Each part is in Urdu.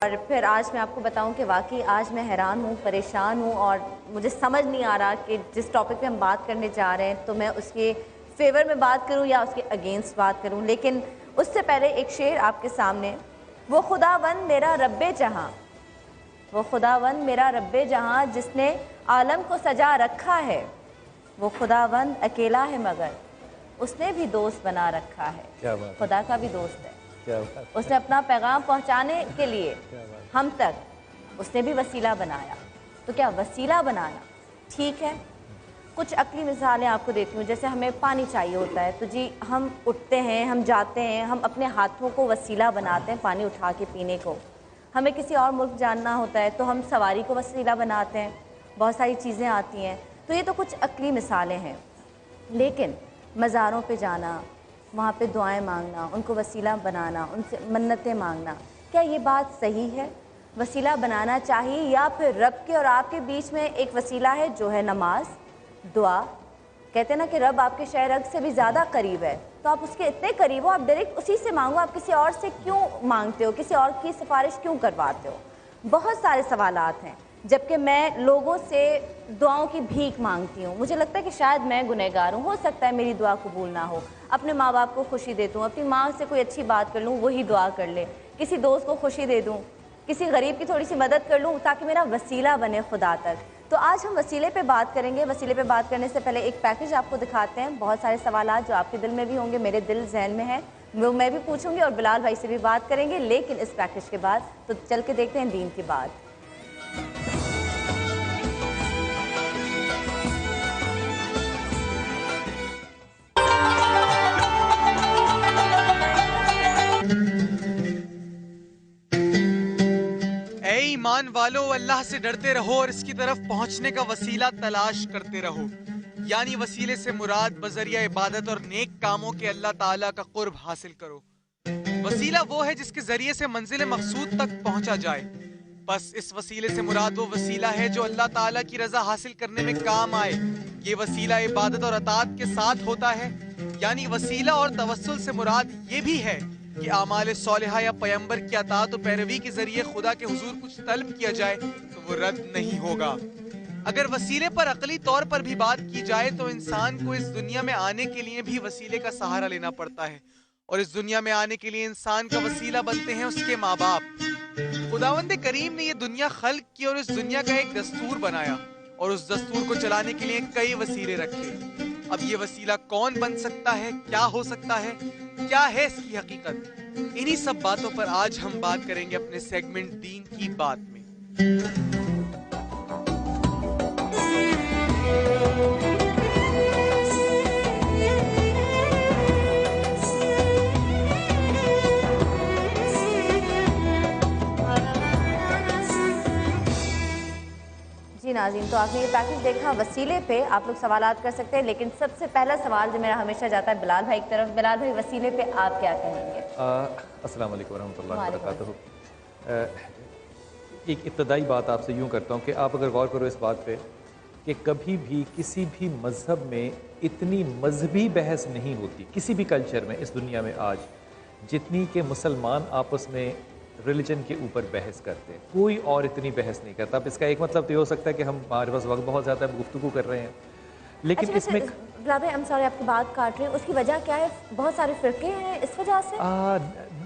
اور پھر آج میں آپ کو بتاؤں کہ واقعی آج میں حیران ہوں، پریشان ہوں اور مجھے سمجھ نہیں آ رہا کہ جس ٹاپک پہ ہم بات کرنے جا رہے ہیں تو میں اس کے فیور میں بات کروں یا اس کے اگینسٹ بات کروں. لیکن اس سے پہلے ایک شعر آپ کے سامنے. وہ خداوند میرا رب جہاں، وہ خداوند میرا رب جہاں جس نے عالم کو سجا رکھا ہے، وہ خداوند اکیلا ہے مگر اس نے بھی دوست بنا رکھا ہے. خدا کا بھی دوست ہے. اس نے اپنا پیغام پہنچانے کے لیے ہم تک اس نے بھی وسیلہ بنایا. تو کیا وسیلہ بنانا ٹھیک ہے؟ کچھ عقلی مثالیں آپ کو دیتی ہوں. جیسے ہمیں پانی چاہیے ہوتا ہے تو جی ہم اٹھتے ہیں، ہم جاتے ہیں، ہم اپنے ہاتھوں کو وسیلہ بناتے ہیں پانی اٹھا کے پینے کو. ہمیں کسی اور ملک جاننا ہوتا ہے تو ہم سواری کو وسیلہ بناتے ہیں. بہت ساری چیزیں آتی ہیں. تو یہ تو کچھ عقلی مثالیں ہیں. لیکن مزاروں پہ جانا، وہاں پہ دعائیں مانگنا، ان کو وسیلہ بنانا، ان سے منتیں مانگنا، کیا یہ بات صحیح ہے؟ وسیلہ بنانا چاہیے یا پھر رب کے اور آپ کے بیچ میں ایک وسیلہ ہے جو ہے نماز، دعا؟ کہتے ہیں نا کہ رب آپ کے شہ رگ سے بھی زیادہ قریب ہے، تو آپ اس کے اتنے قریب ہو، آپ ڈائریکٹ اسی سے مانگو. آپ کسی اور سے کیوں مانگتے ہو؟ کسی اور کی سفارش کیوں کرواتے ہو؟ بہت سارے سوالات ہیں. جبکہ میں لوگوں سے دعاؤں کی بھیک مانگتی ہوں. مجھے لگتا ہے کہ شاید میں گنہگار ہوں، ہو سکتا ہے میری دعا قبول نہ ہو. اپنے ماں باپ کو خوشی دیتا ہوں، اپنی ماں سے کوئی اچھی بات کر لوں وہی دعا کر لے، کسی دوست کو خوشی دے دوں، کسی غریب کی تھوڑی سی مدد کر لوں تاکہ میرا وسیلہ بنے خدا تک. تو آج ہم وسیلے پہ بات کریں گے. وسیلے پہ بات کرنے سے پہلے ایک پیکج آپ کو دکھاتے ہیں. بہت سارے سوالات جو آپ کے دل میں بھی ہوں گے، میرے دل ذہن میں ہے، وہ میں بھی پوچھوں گی اور بلال بھائی سے بھی بات کریں گے. لیکن اس پیکج کے بعد تو چل کے دیکھتے ہیں دین کی بات. اے ایمان والو، اللہ سے ڈرتے رہو اور اس کی طرف پہنچنے کا وسیلہ تلاش کرتے رہو. یعنی وسیلے سے مراد بذریعہ عبادت اور نیک کاموں کے اللہ تعالیٰ کا قرب حاصل کرو. وسیلہ وہ ہے جس کے ذریعے سے منزل مقصود تک پہنچا جائے. بس اس وسیلے سے مراد وہ وسیلہ ہے جو اللہ تعالیٰ کی رضا حاصل کرنے میں کام آئے. یہ وسیلہ عبادت اور اطاعت کے ساتھ ہوتا ہے. یعنی وسیلہ اور توسل سے مراد یہ بھی ہے کہ اعمال صالحہ یا پیمبر کی اطاعت و پیروی کے ذریعے خدا کے حضور کچھ طلب کیا جائے تو وہ رد نہیں ہوگا. اگر وسیلے پر عقلی طور پر بھی بات کی جائے تو انسان کو اس دنیا میں آنے کے لیے بھی وسیلے کا سہارا لینا پڑتا ہے، اور اس دنیا میں آنے کے لیے انسان کا وسیلہ بنتے ہیں اس کے ماں باپ. خداوند کریم نے یہ دنیا خلق کی اور اس دنیا کا ایک دستور بنایا اور اس دستور کو چلانے کے لیے کئی وسیلے رکھے. اب یہ وسیلہ کون بن سکتا ہے، کیا ہو سکتا ہے، کیا ہے اس کی حقیقت؟ انہی سب باتوں پر آج ہم بات کریں گے اپنے سیگمنٹ دین کی بات میں. جی ناظرین، تو آپ نے یہ پیکج دیکھا. وسیلے پہ آپ لوگ سوالات کر سکتے ہیں، لیکن سب سے پہلا سوال جو میرا ہمیشہ جاتا ہے بلال بھائی کی طرف. بلال بھائی، وسیلے پہ آپ کیا کہیں گے؟ السلام علیکم ورحمۃ اللہ وبرکاتہ. ایک ابتدائی بات آپ سے یوں کرتا ہوں کہ آپ اگر غور کرو اس بات پہ کہ کبھی بھی کسی بھی مذہب میں اتنی مذہبی بحث نہیں ہوتی کسی بھی کلچر میں اس دنیا میں آج جتنی کہ مسلمان آپس میں ریلیجن کے اوپر بحث کرتے ہیں. کوئی اور اتنی بحث نہیں کرتا. اب اس کا ایک مطلب تو یہ ہو سکتا ہے کہ ہمارے پاس وقت بہت زیادہ ہے، گفتگو کر رہے ہیں، لیکن اس میں بلال بھائی، سوری آپ کی بات کاٹ رہی ہوں، اس کی وجہ کیا ہے؟ بہت سارے فرقے ہیں اس وجہ سے؟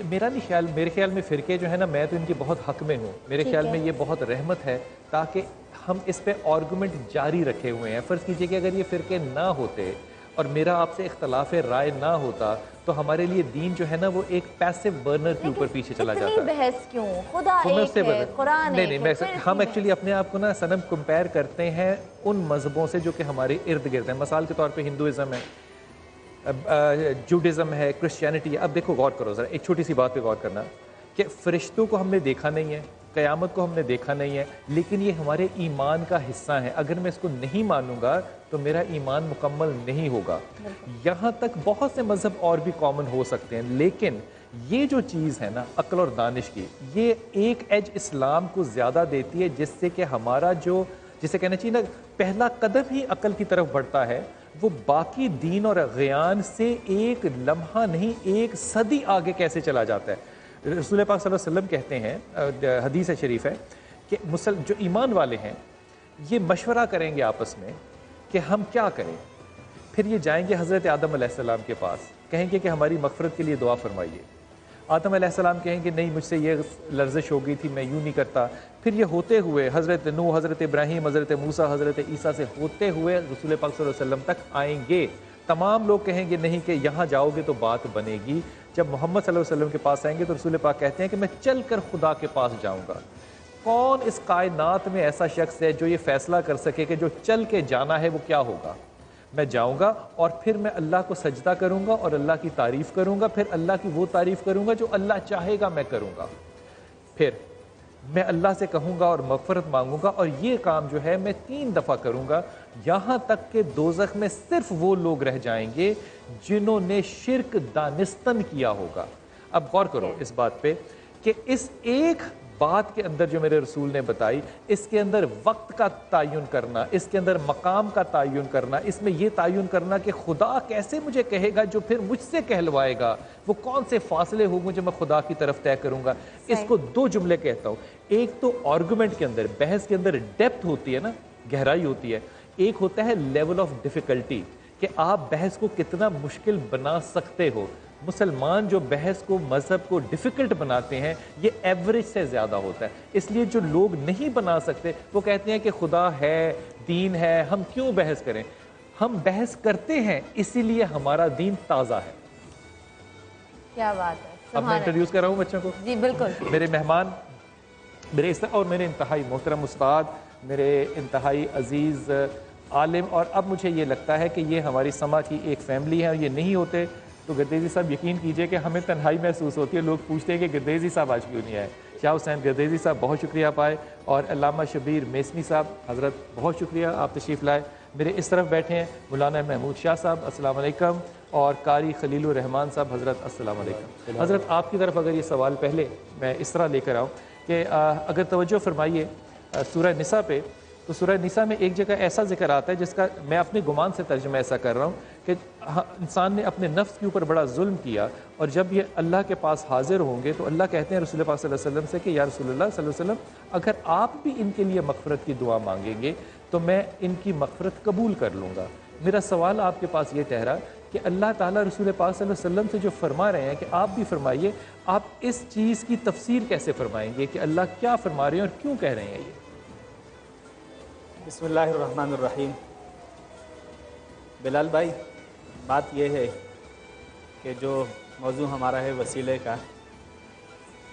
میرے خیال میں فرقے جو ہے نا، میں تو ان کے بہت حق میں ہوں. میرے خیال میں یہ بہت رحمت ہے تاکہ ہم اس پہ آرگومنٹ جاری رکھے ہوئے ہیں. فرض کیجئے کہ اگر یہ فرقے نہ ہوتے اور میرا آپ سے اختلاف رائے نہ ہوتا تو ہمارے لیے دین جو ہے نا وہ ایک پیسو برنر کے اوپر پیچھے چلا جاتا ہے. اتنی بحث کیوں؟ خدا ایک ہے، قرآن ایک ہے. ہم ایکچولی اپنے آپ کو نا سنم کمپیئر کرتے ہیں ان مذہبوں سے جو کہ ہمارے ارد گرد ہیں. مثال کے طور پہ ہندوازم ہے، جوڈازم ہے، کرسچینٹی ہے. اب دیکھو، غور کرو ذرا، ایک چھوٹی سی بات پہ غور کرنا کہ فرشتوں کو ہم نے دیکھا نہیں ہے، قیامت کو ہم نے دیکھا نہیں ہے، لیکن یہ ہمارے ایمان کا حصہ ہے. اگر میں اس کو نہیں مانوں گا تو میرا ایمان مکمل نہیں ہوگا. یہاں تک بہت سے مذہب اور بھی کامن ہو سکتے ہیں، لیکن یہ جو چیز ہے نا عقل اور دانش کی، یہ ایک ایج اسلام کو زیادہ دیتی ہے، جس سے کہ ہمارا جو جسے کہنا چاہیے نا پہلا قدم ہی عقل کی طرف بڑھتا ہے، وہ باقی دین اور اغیان سے ایک لمحہ نہیں ایک صدی آگے کیسے چلا جاتا ہے. رسول پاک صلی اللہ علیہ وسلم کہتے ہیں، حدیث شریف ہے کہ جو ایمان والے ہیں یہ مشورہ کریں گے آپس میں کہ ہم کیا کریں، پھر یہ جائیں گے حضرت آدم علیہ السلام کے پاس، کہیں گے کہ ہماری مغفرت کے لیے دعا فرمائیے۔ آدم علیہ السلام کہیں گے نہیں مجھ سے یہ لرزش ہو گئی تھی، میں یوں نہیں کرتا۔ پھر یہ ہوتے ہوئے حضرت نوح، حضرت ابراہیم، حضرت موسیٰ، حضرت عیسیٰ سے ہوتے ہوئے رسول پاک صلی اللہ علیہ وسلم تک آئیں گے۔ تمام لوگ کہیں گے نہیں کہ یہاں جاؤ گے تو بات بنے گی۔ جب محمد صلی اللہ علیہ وسلم کے پاس آئیں گے تو رسول پاک کہتے ہیں کہ میں چل کر خدا کے پاس جاؤں گا۔ کون اس کائنات میں ایسا شخص ہے جو یہ فیصلہ کر سکے کہ جو چل کے جانا ہے وہ کیا ہوگا؟ میں جاؤں گا اور پھر میں اللہ کو سجدہ کروں گا اور اللہ کی تعریف کروں گا، پھر اللہ کی وہ تعریف کروں گا جو اللہ چاہے گا میں کروں گا، پھر میں اللہ سے کہوں گا اور مغفرت مانگوں گا، اور یہ کام جو ہے میں 3 دفعہ کروں گا، یہاں تک کہ دوزخ میں صرف وہ لوگ رہ جائیں گے جنہوں نے شرک دانستن کیا ہوگا۔ اب غور کرو اس بات پہ کہ اس ایک بات کے اندر جو میرے رسول نے بتائی، اس کے اندر وقت کا تعین کرنا، اس کے اندر مقام کا تعین کرنا، اس میں یہ تعین کرنا کہ خدا کیسے مجھے کہے گا جو پھر مجھ سے کہلوائے گا، وہ کون سے فاصلے ہوں گے جو میں خدا کی طرف طے کروں گا۔ اس کو 2 جملے کہتا ہوں، ایک تو آرگومنٹ کے اندر، بحث کے اندر ڈیپتھ ہوتی ہے نا، گہرائی ہوتی ہے، ایک ہوتا ہے لیول آف ڈیفیکلٹی کہ آپ بحث کو کتنا مشکل بنا سکتے ہو۔ مسلمان جو بحث کو، مذہب کو ڈیفیکلٹ بناتے ہیں یہ ایوریج سے زیادہ ہوتا ہے، اس لیے جو لوگ نہیں بنا سکتے وہ کہتے ہیں کہ خدا ہے، دین ہے، ہم کیوں بحث کریں؟ ہم بحث کرتے ہیں اسی لیے ہمارا دین تازہ ہے۔ کیا بات ہے، اب میں انٹروڈیوس کر رہا ہوں بچوں کو۔ جی بالکل۔ میرے مہمان، میرے اور میرے انتہائی محترم استاد، میرے انتہائی عزیز عالم، اور اب مجھے یہ لگتا ہے کہ یہ ہماری سما کی ایک فیملی ہے، اور یہ نہیں ہوتے تو گردیزی صاحب یقین کیجئے کہ ہمیں تنہائی محسوس ہوتی ہے، لوگ پوچھتے ہیں کہ گردیزی صاحب آج کیوں نہیں آئے۔ شاہ حسین گردیزی صاحب بہت شکریہ آپ آئے، اور علامہ شبیر میسنی صاحب حضرت بہت شکریہ آپ تشریف لائے۔ میرے اس طرف بیٹھے ہیں مولانا محمود شاہ صاحب، السلام علیکم، اور قاری خلیل الرحمان صاحب، حضرت السلام علیکم۔ حضرت آپ کی طرف اگر یہ سوال پہلے میں اس طرح لے کر آؤں کہ اگر توجہ فرمائیے سورہ نساء پہ، تو سورہ نساء میں ایک جگہ ایسا ذکر آتا ہے جس کا میں اپنے گمان سے ترجمہ ایسا کر رہا ہوں کہ انسان نے اپنے نفس کے اوپر بڑا ظلم کیا، اور جب یہ اللہ کے پاس حاضر ہوں گے تو اللہ کہتے ہیں رسول پاک صلی اللہ علیہ وسلم سے کہ یا رسول اللہ صلی اللہ علیہ وسلم اگر آپ بھی ان کے لیے مغفرت کی دعا مانگیں گے تو میں ان کی مغفرت قبول کر لوں گا۔ میرا سوال آپ کے پاس یہ ٹھہرا کہ اللہ تعالیٰ رسول پاک صلی اللہ علیہ وسلم سے جو فرما رہے ہیں کہ آپ بھی فرمائیے، آپ اس چیز کی تفسیر کیسے فرمائیں گے کہ اللہ کیا فرما رہے ہیں اور کیوں کہہ رہے ہیں یہ؟ بسم اللہ الرحمن الرحیم۔ بلال بھائی، بات یہ ہے کہ جو موضوع ہمارا ہے وسیلے کا،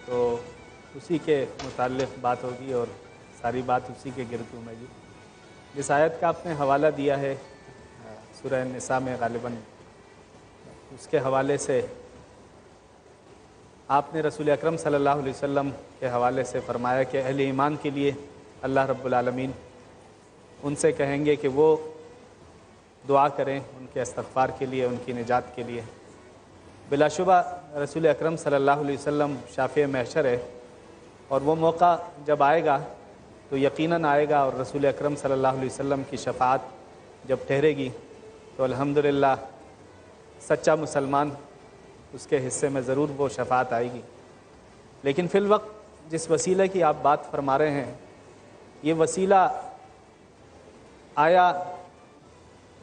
تو اسی کے متعلق بات ہوگی اور ساری بات اسی کے گرد گھومے گی۔ جس آیت کا آپ نے حوالہ دیا ہے سورہ نساء میں، غالباً اس کے حوالے سے آپ نے رسول اکرم صلی اللہ علیہ وسلم کے حوالے سے فرمایا کہ اہل ایمان کے لیے اللہ رب العالمین ان سے کہیں گے کہ وہ دعا کریں ان کے استغفار کے لیے، ان کی نجات کے لیے۔ بلا شبہ رسول اکرم صلی اللہ علیہ وسلم شافع محشر ہے، اور وہ موقع جب آئے گا تو یقیناً آئے گا، اور رسول اکرم صلی اللہ علیہ وسلم کی شفاعت جب ٹھہرے گی تو الحمدللہ سچا مسلمان اس کے حصے میں ضرور وہ شفاعت آئے گی۔ لیکن فی الوقت جس وسیلے کی آپ بات فرما رہے ہیں، یہ وسیلہ آیا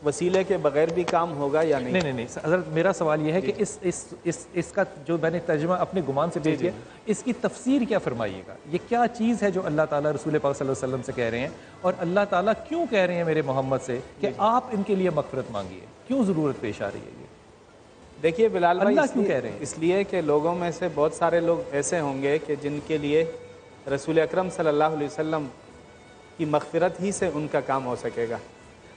وسیلے کے بغیر بھی کام ہوگا یا نہیں؟ نہیں حضرت، میرا سوال یہ ہے کہ اس کا جو میں نے ترجمہ اپنے گمان سے پیش کیا، اس کی تفسیر کیا فرمائیے گا؟ یہ کیا چیز ہے جو اللہ تعالیٰ رسول پاک صلی اللہ علیہ وسلم سے کہہ رہے ہیں، اور اللہ تعالیٰ کیوں کہہ رہے ہیں میرے محمد سے کہ آپ ان کے لیے مغفرت مانگیے؟ کیوں ضرورت پیش آ رہی ہے یہ؟ دیکھیے بلال بھائی، اللہ کیوں کہہ رہے ہیں؟ اس لیے کہ لوگوں میں سے بہت سارے لوگ ایسے ہوں گے کہ جن کے لیے رسول اکرم صلی اللہ علیہ وسلم کی مغفرت ہی سے ان کا کام ہو سکے گا۔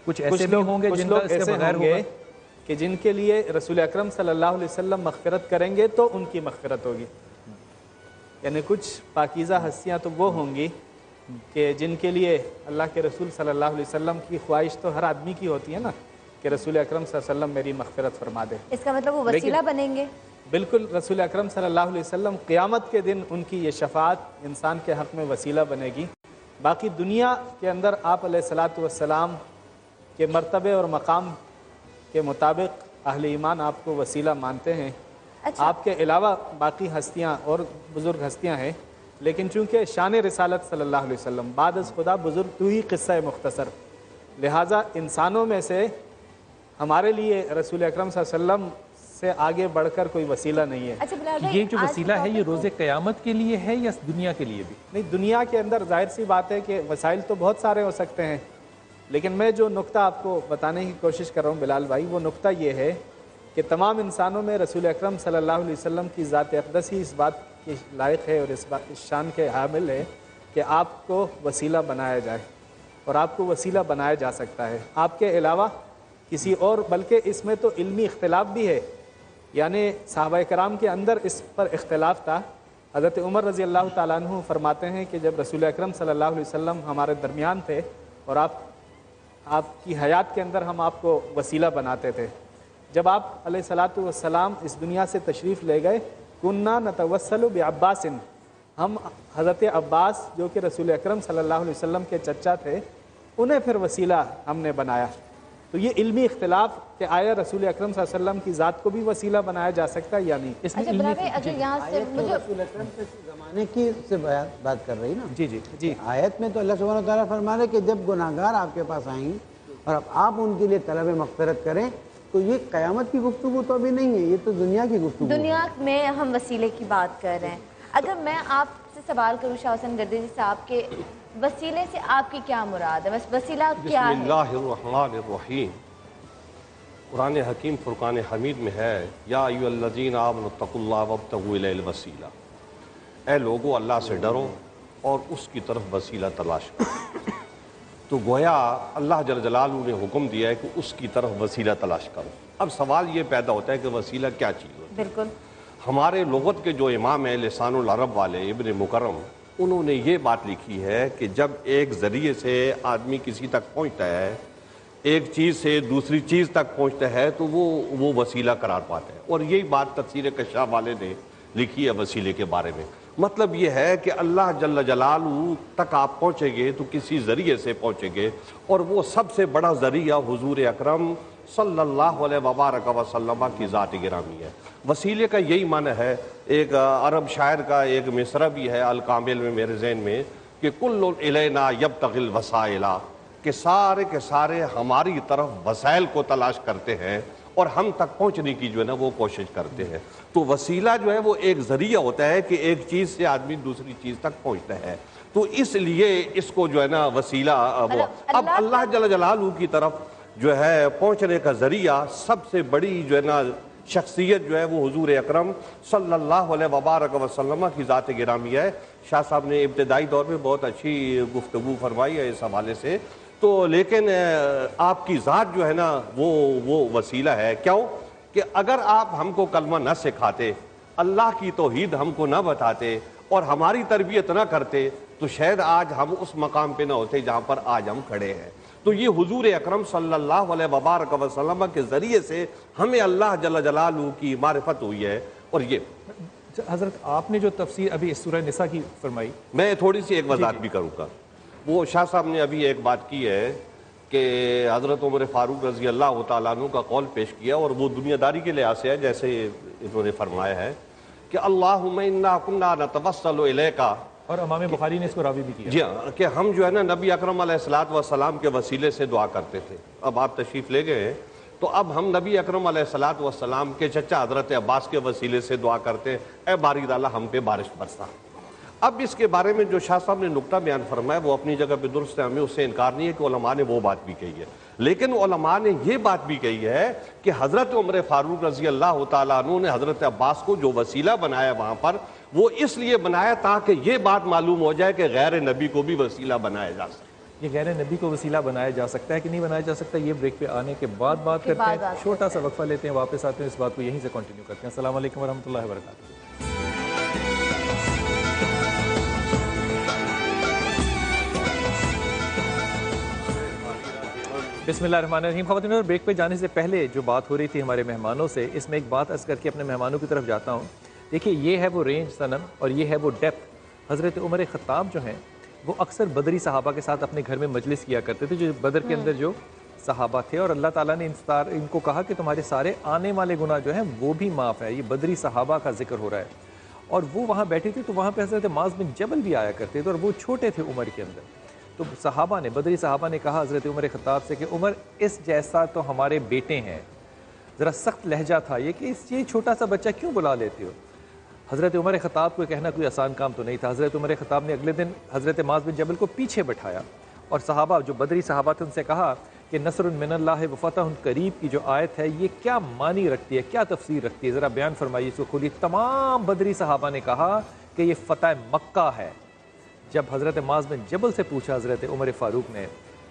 کچھ ایسے بھی ہوں گے جن کا اس کے بغیر ہوگا کہ جن کے لیے رسول اکرم صلی اللہ علیہ وسلم مغفرت کریں گے تو ان کی مغفرت ہوگی، یعنی کچھ پاکیزہ ہستیاں تو وہ ہوں گی کہ جن کے لیے اللہ کے رسول صلی اللہ علیہ وسلم کی خواہش تو ہر آدمی کی ہوتی ہے نا کہ رسول اکرم صلی اللہ علیہ وسلم میری مغفرت فرما دے۔ اس کا مطلب وہ وسیلہ بنیں گے؟ بالکل، رسول اکرم صلی اللہ علیہ وسلم قیامت کے دن ان کی یہ شفاعت انسان کے حق میں وسیلہ بنے گی۔ باقی دنیا کے اندر آپ علیہ الصلاۃ والسلام کے مرتبے اور مقام کے مطابق اہل ایمان آپ کو وسیلہ مانتے ہیں، اچھا۔ آپ کے علاوہ باقی ہستیاں اور بزرگ ہستیاں ہیں، لیکن چونکہ شان رسالت صلی اللہ علیہ وسلم بعد از خدا بزرگ تو ہی قصہ مختصر، لہٰذا انسانوں میں سے ہمارے لیے رسول اکرم صلی اللہ علیہ وسلم سے آگے بڑھ کر کوئی وسیلہ نہیں ہے۔ اچھا بلال بھائی، یہ جو آج وسیلہ ہے یہ روز قیامت کے لیے ہے یا دنیا کے لیے بھی؟ نہیں، دنیا کے اندر ظاہر سی بات ہے کہ وسائل تو بہت سارے ہو سکتے ہیں، لیکن میں جو نقطہ آپ کو بتانے کی کوشش کر رہا ہوں بلال بھائی، وہ نقطہ یہ ہے کہ تمام انسانوں میں رسول اکرم صلی اللہ علیہ وسلم کی ذات اقدس ہی اس بات کی لائق ہے اور اس شان کے حامل ہے کہ آپ کو وسیلہ بنایا جائے، اور آپ کو وسیلہ بنایا جا سکتا ہے آپ کے علاوہ کسی اور، بلکہ اس میں تو علمی اختلاف بھی ہے، یعنی صحابہ کرام کے اندر اس پر اختلاف تھا۔ حضرت عمر رضی اللہ تعالیٰ عنہ فرماتے ہیں کہ جب رسول اکرم صلی اللہ علیہ وسلم ہمارے درمیان تھے اور آپ کی حیات کے اندر ہم آپ کو وسیلہ بناتے تھے، جب آپ علیہ الصلاۃ والسلام اس دنیا سے تشریف لے گئے، کننا نتوسل بعباس، ہم حضرت عباس جو کہ رسول اکرم صلی اللہ علیہ وسلم کے چچا تھے، انہیں پھر وسیلہ ہم نے بنایا۔ تو یہ علمی اختلاف کہ آیا رسول اکرم صلی اللہ علیہ وسلم کی ذات کو بھی وسیلہ بنایا جا سکتا ہے یا نہیں۔ اس میں اچھا بلال بھائی، اگر یہاں سے مجھے رسول اکرم کے زمانے کی سے بات کر رہی نا، جی آیت میں تو اللہ سبحانہ وتعالیٰ فرما رہے کہ جب گناہگار آپ کے پاس آئیں گے اور اب آپ ان کے لیے طلب مغفرت کریں، تو یہ قیامت کی گفتگو تو ابھی نہیں ہے، یہ تو دنیا کی گفتگو ہے۔ دنیا میں ہم وسیلے کی بات کر رہے ہیں۔ اگر میں آپ سے سوال کروں شاہ حسین گردیزی صاحب کے وسیلے سے آپ کی کیا مراد ہے؟ بس وسیلہ کیا بسم ہے؟ اللہ الرحمن الرحیم، قرآن حکیم فرقان حمید میں ہے، یا ایھا الذین آمنوا اتقوا اللہ وابتغوا الیہ الوسیلہ، اے لوگو اللہ سے ڈرو اور اس کی طرف وسیلہ تلاش کرو۔ تو گویا اللہ جل جلالہ نے حکم دیا ہے کہ اس کی طرف وسیلہ تلاش کرو۔ اب سوال یہ پیدا ہوتا ہے کہ وسیلہ کیا چیز ہوتی ہے؟ بالکل۔ ہمارے لغت کے جو امام ہیں لسان العرب والے ابن مکرم، انہوں نے یہ بات لکھی ہے کہ جب ایک ذریعے سے آدمی کسی تک پہنچتا ہے، ایک چیز سے دوسری چیز تک پہنچتا ہے، تو وہ وسیلہ قرار پاتا ہے، اور یہی بات تفسیر کشاف والے نے لکھی ہے وسیلے کے بارے میں۔ مطلب یہ ہے کہ اللہ جل جلالہ تک آپ پہنچیں گے تو کسی ذریعے سے پہنچیں گے، اور وہ سب سے بڑا ذریعہ حضور اکرم صلی اللہ علیہ وبارک وسلم کی ذات گرامی ہے۔ وسیلے کا یہی معنی ہے، ایک عرب شاعر کا ایک مصرع بھی ہے الکامل میں میرے ذہن میں، کہ کل الینا یبتغی الوسائل، کہ سارے کے سارے ہماری طرف وسائل کو تلاش کرتے ہیں اور ہم تک پہنچنے کی جو ہے نا وہ کوشش کرتے ہیں۔ تو وسیلہ جو ہے وہ ایک ذریعہ ہوتا ہے کہ ایک چیز سے آدمی دوسری چیز تک پہنچتا ہے، تو اس لیے اس کو جو ہے نا وسیلہ اب اللہ جل جلالہ کی طرف جو ہے پہنچنے کا ذریعہ سب سے بڑی جو ہے نا شخصیت جو ہے وہ حضور اکرم صلی اللہ علیہ وبارک وسلم کی ذات گرامی ہے۔ شاہ صاحب نے ابتدائی دور میں بہت اچھی گفتگو فرمائی ہے اس حوالے سے، تو لیکن آپ کی ذات جو ہے نا وہ وسیلہ ہے۔ کیوں کہ اگر آپ ہم کو کلمہ نہ سکھاتے، اللہ کی توحید ہم کو نہ بتاتے اور ہماری تربیت نہ کرتے، تو شاید آج ہم اس مقام پہ نہ ہوتے جہاں پر آج ہم کھڑے ہیں۔ تو یہ حضور اکرم صلی اللہ علیہ وبارک وسلم کے ذریعے سے ہمیں اللہ جل جلالہ کی معرفت ہوئی ہے۔ اور یہ حضرت آپ نے جو تفسیر ابھی اس سورہ نساء کی فرمائی، میں تھوڑی سی ایک وضاحت بھی کروں گا۔ وہ شاہ صاحب نے ابھی ایک بات کی ہے کہ حضرت عمر فاروق رضی اللہ تعالیٰ عنہ کا قول پیش کیا، اور وہ دنیا داری کے لحاظ سے ہے، جیسے انہوں نے فرمایا ہے کہ اللہم انا کنا نتوسل الیک، اور امام بخاری نے اس کو راوی بھی کیا، جی ہاں، کہ ہم جو ہے نا نبی اکرم علیہ الصلوۃ والسلام کے وسیلے سے دعا کرتے تھے۔ اب آپ تشریف لے گئے ہیں تو اب ہم نبی اکرم علیہ الصلوۃ والسلام کے چچا حضرت عباس کے وسیلے سے دعا کرتے ہیں، اے باری تعالیٰ ہم پہ بارش برسا۔ اب اس کے بارے میں جو شاہ صاحب نے نقطہ بیان فرمایا وہ اپنی جگہ پہ درست ہے، ہمیں اس سے انکار نہیں ہے کہ علماء نے وہ بات بھی کہی ہے، لیکن علماء نے یہ بات بھی کہی ہے کہ حضرت عمر فاروق رضی اللہ تعالیٰ عنہ نے حضرت عباس کو جو وسیلہ بنایا وہاں پر، وہ اس لیے بنایا تاکہ یہ بات معلوم ہو جائے کہ غیر نبی کو بھی وسیلہ بنایا جا سکتا ہے۔ یہ غیر نبی کو وسیلہ بنایا جا سکتا ہے کہ نہیں بنایا جا سکتا، یہ بریک پہ آنے کے بعد بات کرتے ہیں، چھوٹا سا وقفہ لیتے ہیں، واپس آتے ہیں، اس بات کو یہیں سے کنٹینیو کرتے ہیں۔ السلام علیکم ورحمۃ اللہ وبرکاتہ۔ بسم اللہ الرحمن الرحیم۔ خواتین اور بریک پہ جانے سے پہلے جو بات ہو رہی تھی ہمارے مہمانوں سے، اس میں ایک بات عرض کر کے اپنے مہمانوں کی طرف جاتا ہوں۔ دیکھیے یہ ہے وہ رینج صنم اور یہ ہے وہ ڈیپتھ۔ حضرت عمر خطاب جو ہیں وہ اکثر بدری صحابہ کے ساتھ اپنے گھر میں مجلس کیا کرتے تھے، جو بدر کے اندر جو صحابہ تھے اور اللہ تعالیٰ نے ان کو کہا کہ تمہارے سارے آنے والے گناہ جو ہیں وہ بھی معاف ہے. یہ بدری صحابہ کا ذکر ہو رہا ہے اور وہ وہاں بیٹھے تھے تو وہاں پہ حضرت معاذ بن جبل بھی آیا کرتے تھے اور وہ چھوٹے تھے عمر کے اندر. تو صحابہ نے بدری صحابہ نے کہا حضرت عمر خطاب سے کہ عمر اس جیسا تو ہمارے بیٹے ہیں. ذرا سخت لہجہ تھا یہ کہ یہ چھوٹا سا بچہ کیوں بلا لیتے ہو. حضرت عمر خطاب کو کہنا کوئی آسان کام تو نہیں تھا. حضرت عمر خطاب نے اگلے دن حضرت معاذ بن جبل کو پیچھے بٹھایا اور صحابہ جو بدری صحابہ تھے ان سے کہا کہ نصر من اللہ و فتح قریب کی جو آیت ہے یہ کیا معنی رکھتی ہے, کیا تفسیر رکھتی ہے, ذرا بیان فرمائیے اس کو کھولیے. تمام بدری صحابہ نے کہا کہ یہ فتح مکہ ہے. جب حضرت معاذ بن جبل سے پوچھا حضرت عمر فاروق نے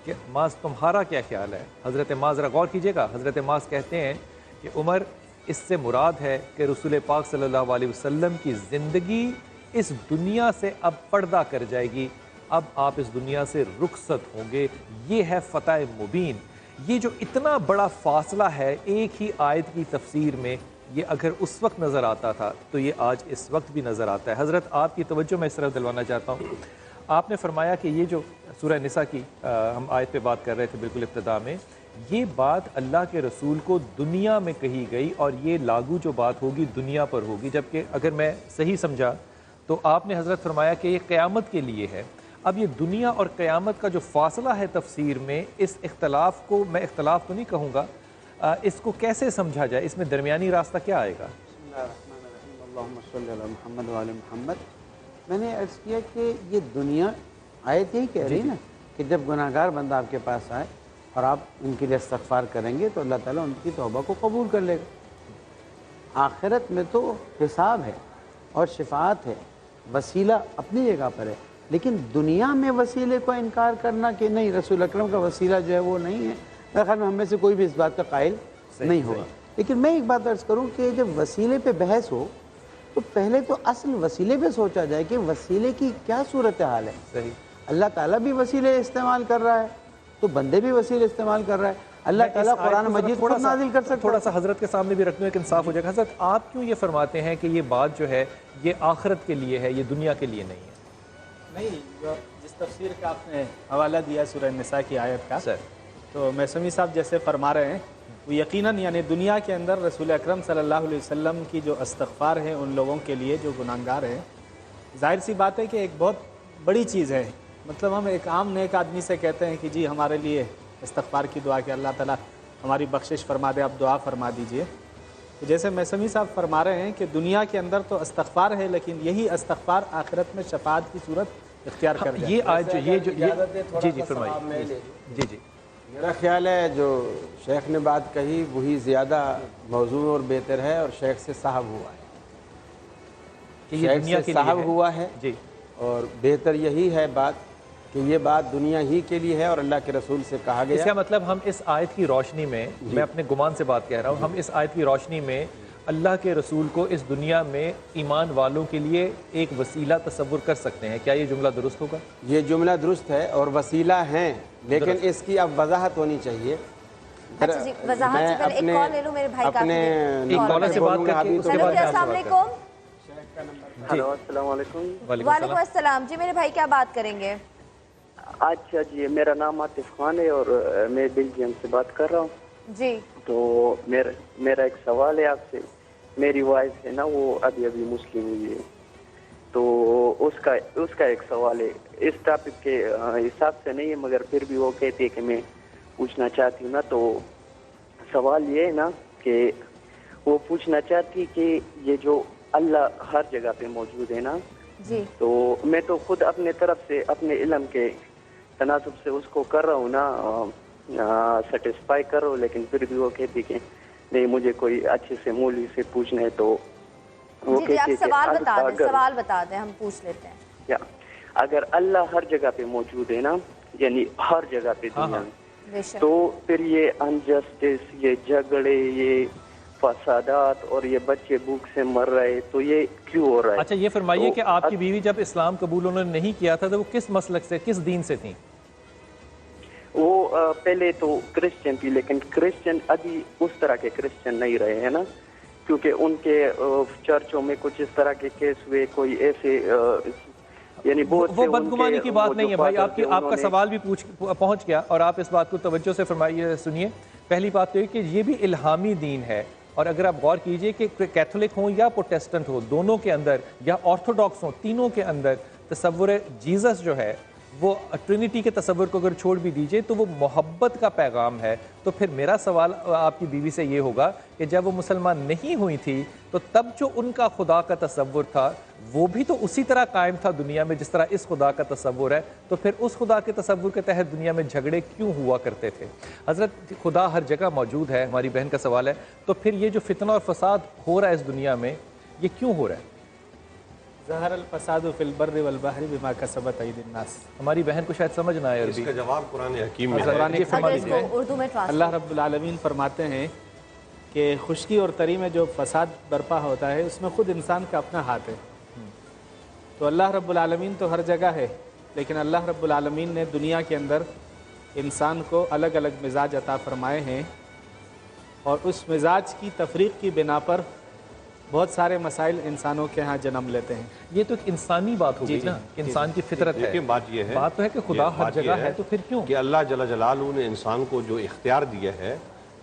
کہ معاذ تمہارا کیا خیال ہے, حضرت معاذ ذرا غور کیجیے گا, حضرت معاذ کہتے ہیں کہ عمر اس سے مراد ہے کہ رسول پاک صلی اللہ علیہ وسلم کی زندگی اس دنیا سے اب پردہ کر جائے گی, اب آپ اس دنیا سے رخصت ہوں گے. یہ ہے فتح مبین. یہ جو اتنا بڑا فاصلہ ہے ایک ہی آیت کی تفسیر میں, یہ اگر اس وقت نظر آتا تھا تو یہ آج اس وقت بھی نظر آتا ہے. حضرت آپ کی توجہ میں اس طرف دلوانا چاہتا ہوں. آپ نے فرمایا کہ یہ جو سورہ نساء کی ہم آیت پہ بات کر رہے تھے بالکل ابتدا میں, یہ بات اللہ کے رسول کو دنیا میں کہی گئی اور یہ لاگو جو بات ہوگی دنیا پر ہوگی, جبکہ اگر میں صحیح سمجھا تو آپ نے حضرت فرمایا کہ یہ قیامت کے لیے ہے. اب یہ دنیا اور قیامت کا جو فاصلہ ہے تفسیر میں, اس اختلاف کو میں اختلاف تو نہیں کہوں گا, اس کو کیسے سمجھا جائے, اس میں درمیانی راستہ کیا آئے گا؟ اللہم صلی علی محمد وعلی محمد. میں نے عرض کیا کہ یہ دنیا آیت یہی کہہ رہی نا کہ جب گناہ گار بندہ آپ کے پاس آئے اور آپ ان کے لیے استغفار کریں گے تو اللہ تعالیٰ ان کی توبہ کو قبول کر لے گا. آخرت میں تو حساب ہے اور شفاعت ہے, وسیلہ اپنی جگہ پر ہے, لیکن دنیا میں وسیلے کو انکار کرنا کہ نہیں رسول اکرم کا وسیلہ جو ہے وہ نہیں ہے, میرے خیال میں ہم میں سے کوئی بھی اس بات کا قائل نہیں ہوگا. لیکن میں ایک بات عرض کروں کہ جب وسیلے پہ بحث ہو تو پہلے تو اصل وسیلے پہ سوچا جائے کہ وسیلے کی کیا صورتحال ہے. صحیح. اللہ اللہ تعالیٰ بھی وسیلے استعمال کر رہا ہے تو بندے بھی وسیلے استعمال کر رہا ہے. اللہ تعالیٰ قرآن مجید خود نازل کر سکتا ہے. تھوڑا سا حضرت کے سامنے بھی رکھنے میں انصاف ہو جائے گا. حضرت آپ کیوں یہ فرماتے ہیں کہ یہ بات جو ہے یہ آخرت کے لیے ہے, یہ دنیا کے لیے نہیں ہے؟ نہیں, جس تفسیر کا آپ نے حوالہ دیا سورہ نساء کی آیت کا, تو میسمی صاحب جیسے فرما رہے ہیں وہ یقیناً یعنی دنیا کے اندر رسول اکرم صلی اللہ علیہ وسلم کی جو استغفار ہے ان لوگوں کے لیے جو گناہگار ہیں, ظاہر سی بات ہے کہ ایک بہت بڑی چیز ہے. مطلب ہم ایک عام نیک آدمی سے کہتے ہیں کہ جی ہمارے لیے استغفار کی دعا کہ اللہ تعالیٰ ہماری بخشش فرما دے, آپ دعا فرما دیجئے. تو جیسے میسمی صاحب فرما رہے ہیں کہ دنیا کے اندر تو استغفار ہے لیکن یہی استغفار آخرت میں شفاعت کی صورت اختیار کر جائے. یہ آج جی فرمائیے. جی میرا خیال ہے جو شیخ نے بات کہی وہی زیادہ موضوع اور بہتر ہے اور شیخ سے صاحب ہوا ہے کہ یہ دنیا کے لیے صاحب ہوا ہے. جی, اور بہتر یہی ہے بات کہ یہ بات دنیا ہی کے لیے ہے اور اللہ کے رسول سے کہا گیا. اس کا مطلب ہم اس آیت کی روشنی میں, میں اپنے گمان سے بات کہہ رہا ہوں, ہم اس آیت کی روشنی میں اللہ کے رسول کو اس دنیا میں ایمان والوں کے لیے ایک وسیلہ تصور کر سکتے ہیں. کیا یہ جملہ درست ہوگا؟ یہ جملہ درست ہے اور وسیلہ ہیں, لیکن اس کی اب وضاحت ہونی چاہیے. اچھا جی, وضاحت سے پہلے ایک کال لے لوں میرے بھائی کا. ایک کالر سے بات کر کے اس کے بعد السلام علیکم. ہلو السلام علیکم. وعلیکم السلام. جی میرے بھائی کیا بات کریں گے؟ اچھا جی, میرا نام عاطف خان ہے اور میں بیلجیم سے بات کر رہا ہوں. جی. تو میرا ایک سوال ہے آپ سے. میری وائف ہے نا وہ ابھی مسلم ہوئی ہے, تو اس کا ایک سوال ہے. اس ٹاپک کے حساب سے نہیں ہے مگر پھر بھی وہ کہتی ہے کہ میں پوچھنا چاہتی ہوں نا. تو سوال یہ ہے نا کہ وہ پوچھنا چاہتی کہ یہ جو اللہ ہر جگہ پہ موجود ہے نا, جی, تو میں تو خود اپنے طرف سے اپنے علم کے تناسب سے اس کو کر رہا ہوں نا, سیٹسفائی کر رہا ہوں, لیکن پھر بھی وہ کہتی کہ نہیں مجھے کوئی اچھے سے مولوی سے پوچھنا ہے. تو وہ جی آپ سوال بتا دیں ہم پوچھ لیتے ہیں. اگر اللہ ہر جگہ پہ موجود ہے نا, یعنی ہر جگہ پہ دنیا میں, تو پھر یہ انجسٹس, یہ جھگڑے, یہ فسادات اور یہ بچے بھوک سے مر رہے, تو یہ کیوں ہو رہا ہے؟ اچھا یہ فرمائیے کہ آپ کی بیوی جب اسلام قبول انہوں نے نہیں کیا تھا تو وہ کس مسلک سے, کس دین سے تھیں؟ وہ پہلے تو کرسچن تھی, لیکن کرسچن ابھی اس طرح کے کرسچن نہیں رہے ہیں نا, کیونکہ ان کے چرچوں میں کچھ اس طرح کے کیس ہوئے, کوئی ایسے یعنی وہ بدگمانی کی بات نہیں ہے بھائی، آپ کا سوال بھی پہنچ گیا اور آپ اس بات کو توجہ سے فرمائیے سنیے. پہلی بات تو یہ کہ یہ بھی الہامی دین ہے، اور اگر آپ غور کیجئے کہ کیتھولک ہوں یا پروٹیسٹنٹ ہو، دونوں کے اندر یا آرتھوڈاکس ہوں، تینوں کے اندر تصور جیزس جو ہے وہ ٹرینٹی کے تصور کو اگر چھوڑ بھی دیجئے تو وہ محبت کا پیغام ہے. تو پھر میرا سوال آپ کی بیوی سے یہ ہوگا کہ جب وہ مسلمان نہیں ہوئی تھی تو تب جو ان کا خدا کا تصور تھا وہ بھی تو اسی طرح قائم تھا دنیا میں جس طرح اس خدا کا تصور ہے، تو پھر اس خدا کے تصور کے تحت دنیا میں جھگڑے کیوں ہوا کرتے تھے؟ حضرت خدا ہر جگہ موجود ہے، ہماری بہن کا سوال ہے، تو پھر یہ جو فتنہ اور فساد ہو رہا ہے اس دنیا میں یہ کیوں ہو رہا ہے؟ ظہر الفساد فی البر والبحر بما کسبت ایدی الناس. ہماری بہن کو شاید سمجھ نہ آئے اس عربی. کا جواب قرآن حکیم میں قرآن ہے. یہ فرما اگر اس دیجیے. کو اردو میں اللہ رب العالمین فرماتے ہیں کہ خشکی اور تری میں جو فساد برپا ہوتا ہے اس میں خود انسان کا اپنا ہاتھ ہے. تو اللہ رب العالمین تو ہر جگہ ہے، لیکن اللہ رب العالمین نے دنیا کے اندر انسان کو الگ الگ مزاج عطا فرمائے ہیں، اور اس مزاج کی تفریق کی بنا پر بہت سارے مسائل انسانوں کے ہاں جنم لیتے ہیں. یہ تو ایک انسانی بات ہو گئی نا، انسان کی فطرت ہے. لیکن بات یہ ہے، بات تو ہے کہ خدا ہر جگہ ہے، تو پھر کیوں؟ کہ اللہ جل جلالہ نے انسان کو جو اختیار دیا ہے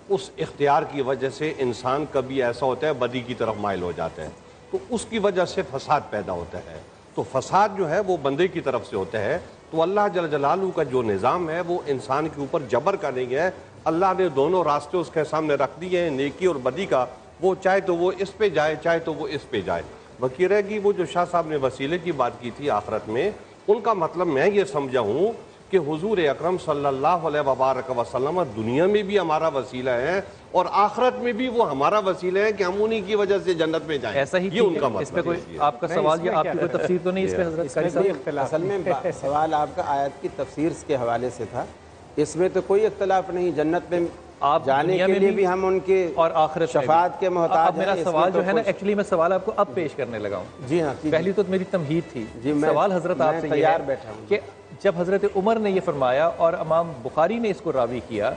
اس اختیار کی وجہ سے انسان کبھی ایسا ہوتا ہے بدی کی طرف مائل ہو جاتا ہے، تو اس کی وجہ سے فساد پیدا ہوتا ہے. تو فساد جو ہے وہ بندے کی طرف سے ہوتا ہے. تو اللہ جل جلالہ کا جو نظام ہے وہ انسان کے اوپر جبر کا نہیں ہے. اللہ نے دونوں راستے اس کے سامنے رکھ دیے ہیں، نیکی اور بدی کا. وہ چاہے تو وہ اس پہ جائے، چاہے تو وہ اس پہ جائے. باقی رہ گی وہ جو شاہ صاحب نے وسیلے کی بات کی تھی آخرت میں، ان کا مطلب میں یہ سمجھا ہوں کہ حضور اکرم صلی اللہ علیہ وبارک وسلم دنیا میں بھی ہمارا وسیلہ ہے اور آخرت میں بھی وہ ہمارا وسیلہ ہے کہ ہم انہی کی وجہ سے جنت میں جائیں. ایسا ہی یہ ان کا اس پہ مطلب کوئی ہے. آپ کا سوال یا آپ کی کوئی تفسیر تو نہیں اس پہ حضرت قاری صاحب؟ اصل میں سوال آپ کا آیت کی تفسیر کے حوالے سے تھا. اس میں تو کوئی اختلاف نہیں، جنت میں آپ جانے کے لیے بھی ہم ان کے اور آخرت شفاعت کے محتاج ہیں. اب میرا سوال جو ہے نا، ایکچولی میں سوال آپ کو اب پیش کرنے لگا ہوں. جی ہاں، پہلی تو میری تمہید تھی. سوال حضرت آپ سے یہ تیار ہے بیٹھا ہوں کہ جب حضرت عمر نے یہ فرمایا اور امام بخاری نے اس کو راوی کیا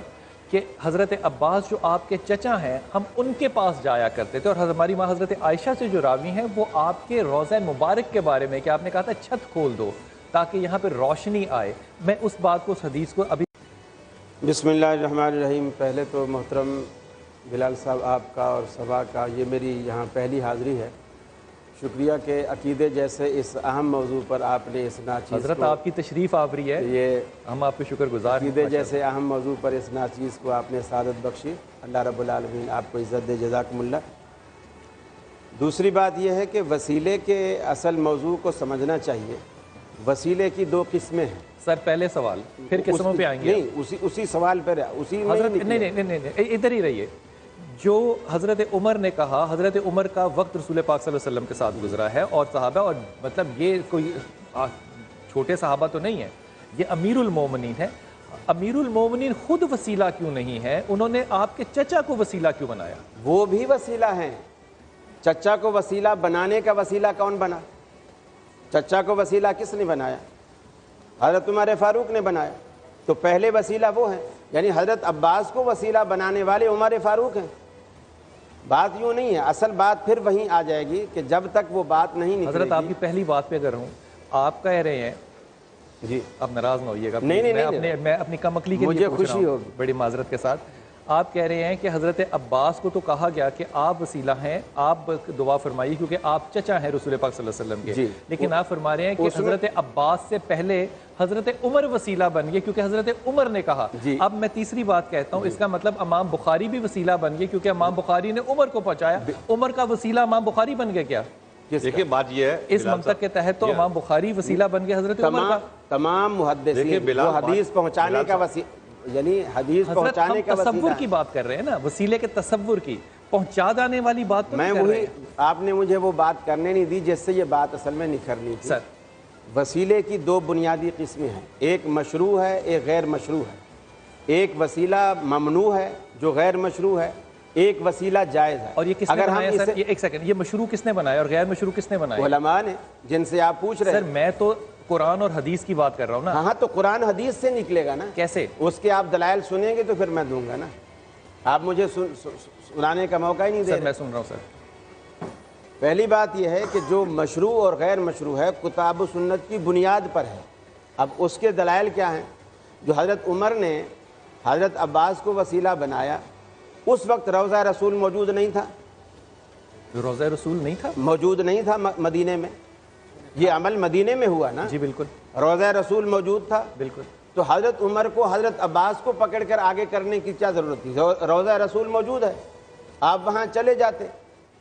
کہ حضرت عباس جو آپ کے چچا ہیں ہم ان کے پاس جایا کرتے تھے، اور ہماری ماں حضرت عائشہ سے جو راوی ہیں وہ آپ کے روضہ مبارک کے بارے میں کہ آپ نے کہا تھا چھت کھول دو تاکہ یہاں پہ روشنی آئے. میں اس بات کو، اس حدیث کو ابھی بسم اللہ الرحمن الرحیم. پہلے تو محترم بلال صاحب آپ کا اور صبا کا یہ میری یہاں پہلی حاضری ہے. شکریہ کہ عقیدے جیسے اس اہم موضوع پر آپ نے اس ناچیز حضرت آپ کی تشریف آوری ہے، یہ ہم آپ کے شکر گزار ہیں. عقیدے جیسے اہم موضوع پر اس ناچیز کو آپ نے سعادت بخشی. اللہ رب العالمین آپ کو عزت دے، جزاکم اللہ. دوسری بات یہ ہے کہ وسیلے کے اصل موضوع کو سمجھنا چاہیے. وسیلے کی دو قسمیں ہیں. سر پہلے سوال پھر قسموں پہ آئیں گے. نہیں، اسی سوال پر اسی میں حضرت نہیں ادھر ہی رہیے. جو حضرت عمر نے کہا، حضرت عمر کا وقت رسول پاک صلی اللہ علیہ وسلم کے ساتھ گزرا ہے اور صحابہ، اور مطلب یہ کوئی چھوٹے صحابہ تو نہیں ہے، یہ امیر المومنین ہے. امیر المومنین خود وسیلہ کیوں نہیں ہے؟ انہوں نے آپ کے چچا کو وسیلہ کیوں بنایا؟ وہ بھی وسیلہ ہیں. چچا کو وسیلہ بنانے کا وسیلہ کون بنا؟ چچا کو وسیلہ کس نے بنایا؟ حضرت عمر فاروق نے بنایا. تو پہلے وسیلہ وہ ہیں، یعنی حضرت عباس کو وسیلہ بنانے والے عمر فاروق ہیں. بات یوں نہیں ہے. اصل بات پھر وہیں آ جائے گی کہ جب تک وہ بات نہیں نکلے حضرت آپ کی پہلی بات پہ اگر ہوں، آپ کہہ رہے ہیں، جی آپ ناراض نہ ہوئیے گا، نہیں، میں اپنی کم عقلی کے لیے مجھے پوچھ رہا خوشی ہوں ہوگی. بڑی معذرت کے ساتھ. آپ کہہ رہے ہیں کہ حضرت عباس کو تو کہا گیا کہ آپ وسیلہ ہیں، آپ دعا فرمائیے کیونکہ آپ چچا ہیں رسول پاک صلی اللہ علیہ وسلم کے. جی. لیکن آپ فرما رہے ہیں کہ حضرت عباس سے پہلے حضرت عمر وسیلہ بن گئے کیونکہ حضرت عمر نے کہا. جی. اب میں تیسری بات کہتا ہوں، اس کا مطلب امام بخاری بھی وسیلہ بن گئے کیونکہ امام بخاری نے عمر کو پہنچایا. عمر کا وسیلہ امام بخاری بن گئے کیا؟ دیکھیں بات یہ ہے، اس منطق کے تحت تو امام بخاری وسیلہ بن گئے حضرت عمر کا. تمام محدثین وہ حدیث پہنچانے کا وسیلہ، یعنی حدیث پہنچانے کا وسیلہ. تصور کی بات کر رہے ہیں نا، وسیلے کے تصور کی، پہنچا جانے والی بات تو میں وہی، آپ نے مجھے وہ بات کرنے نہیں دی جس سے یہ بات اصل میں نکھرنی تھی. سر وسیلے کی دو بنیادی قسمیں ہیں، ایک مشروع ہے، ایک غیر مشروع ہے. ایک وسیلہ ممنوع ہے جو غیر مشروع ہے، ایک وسیلہ جائز ہے. اور یہ کس نے بنایا سر؟ ایک سیکنڈ، یہ مشروع کس نے بنایا اور غیر مشروع کس نے بنایا؟ علماء نے، جن سے آپ پوچھ رہے ہیں. سر میں تو قرآن اور حدیث کی بات کر رہا ہوں نا. ہاں تو قرآن حدیث سے نکلے گا نا. کیسے؟ اس کے آپ دلائل سنیں گے تو پھر میں دوں گا نا. آپ مجھے سنانے کا موقع ہی نہیں دے سر رہے. میں سن رہا ہوں سر. پہلی بات یہ ہے کہ جو مشروع اور غیر مشروع ہے کتاب و سنت کی بنیاد پر ہے. اب اس کے دلائل کیا ہیں؟ جو حضرت عمر نے حضرت عباس کو وسیلہ بنایا، اس وقت روضہ رسول موجود نہیں تھا. روضہ رسول نہیں تھا، موجود نہیں تھا مدینے میں. یہ عمل مدینے میں ہوا نا. جی بالکل. روضہ رسول موجود تھا بالکل. تو حضرت عمر کو حضرت عباس کو پکڑ کر آگے کرنے کی کیا ضرورت تھی؟ روضہ رسول موجود ہے، آپ وہاں چلے جاتے،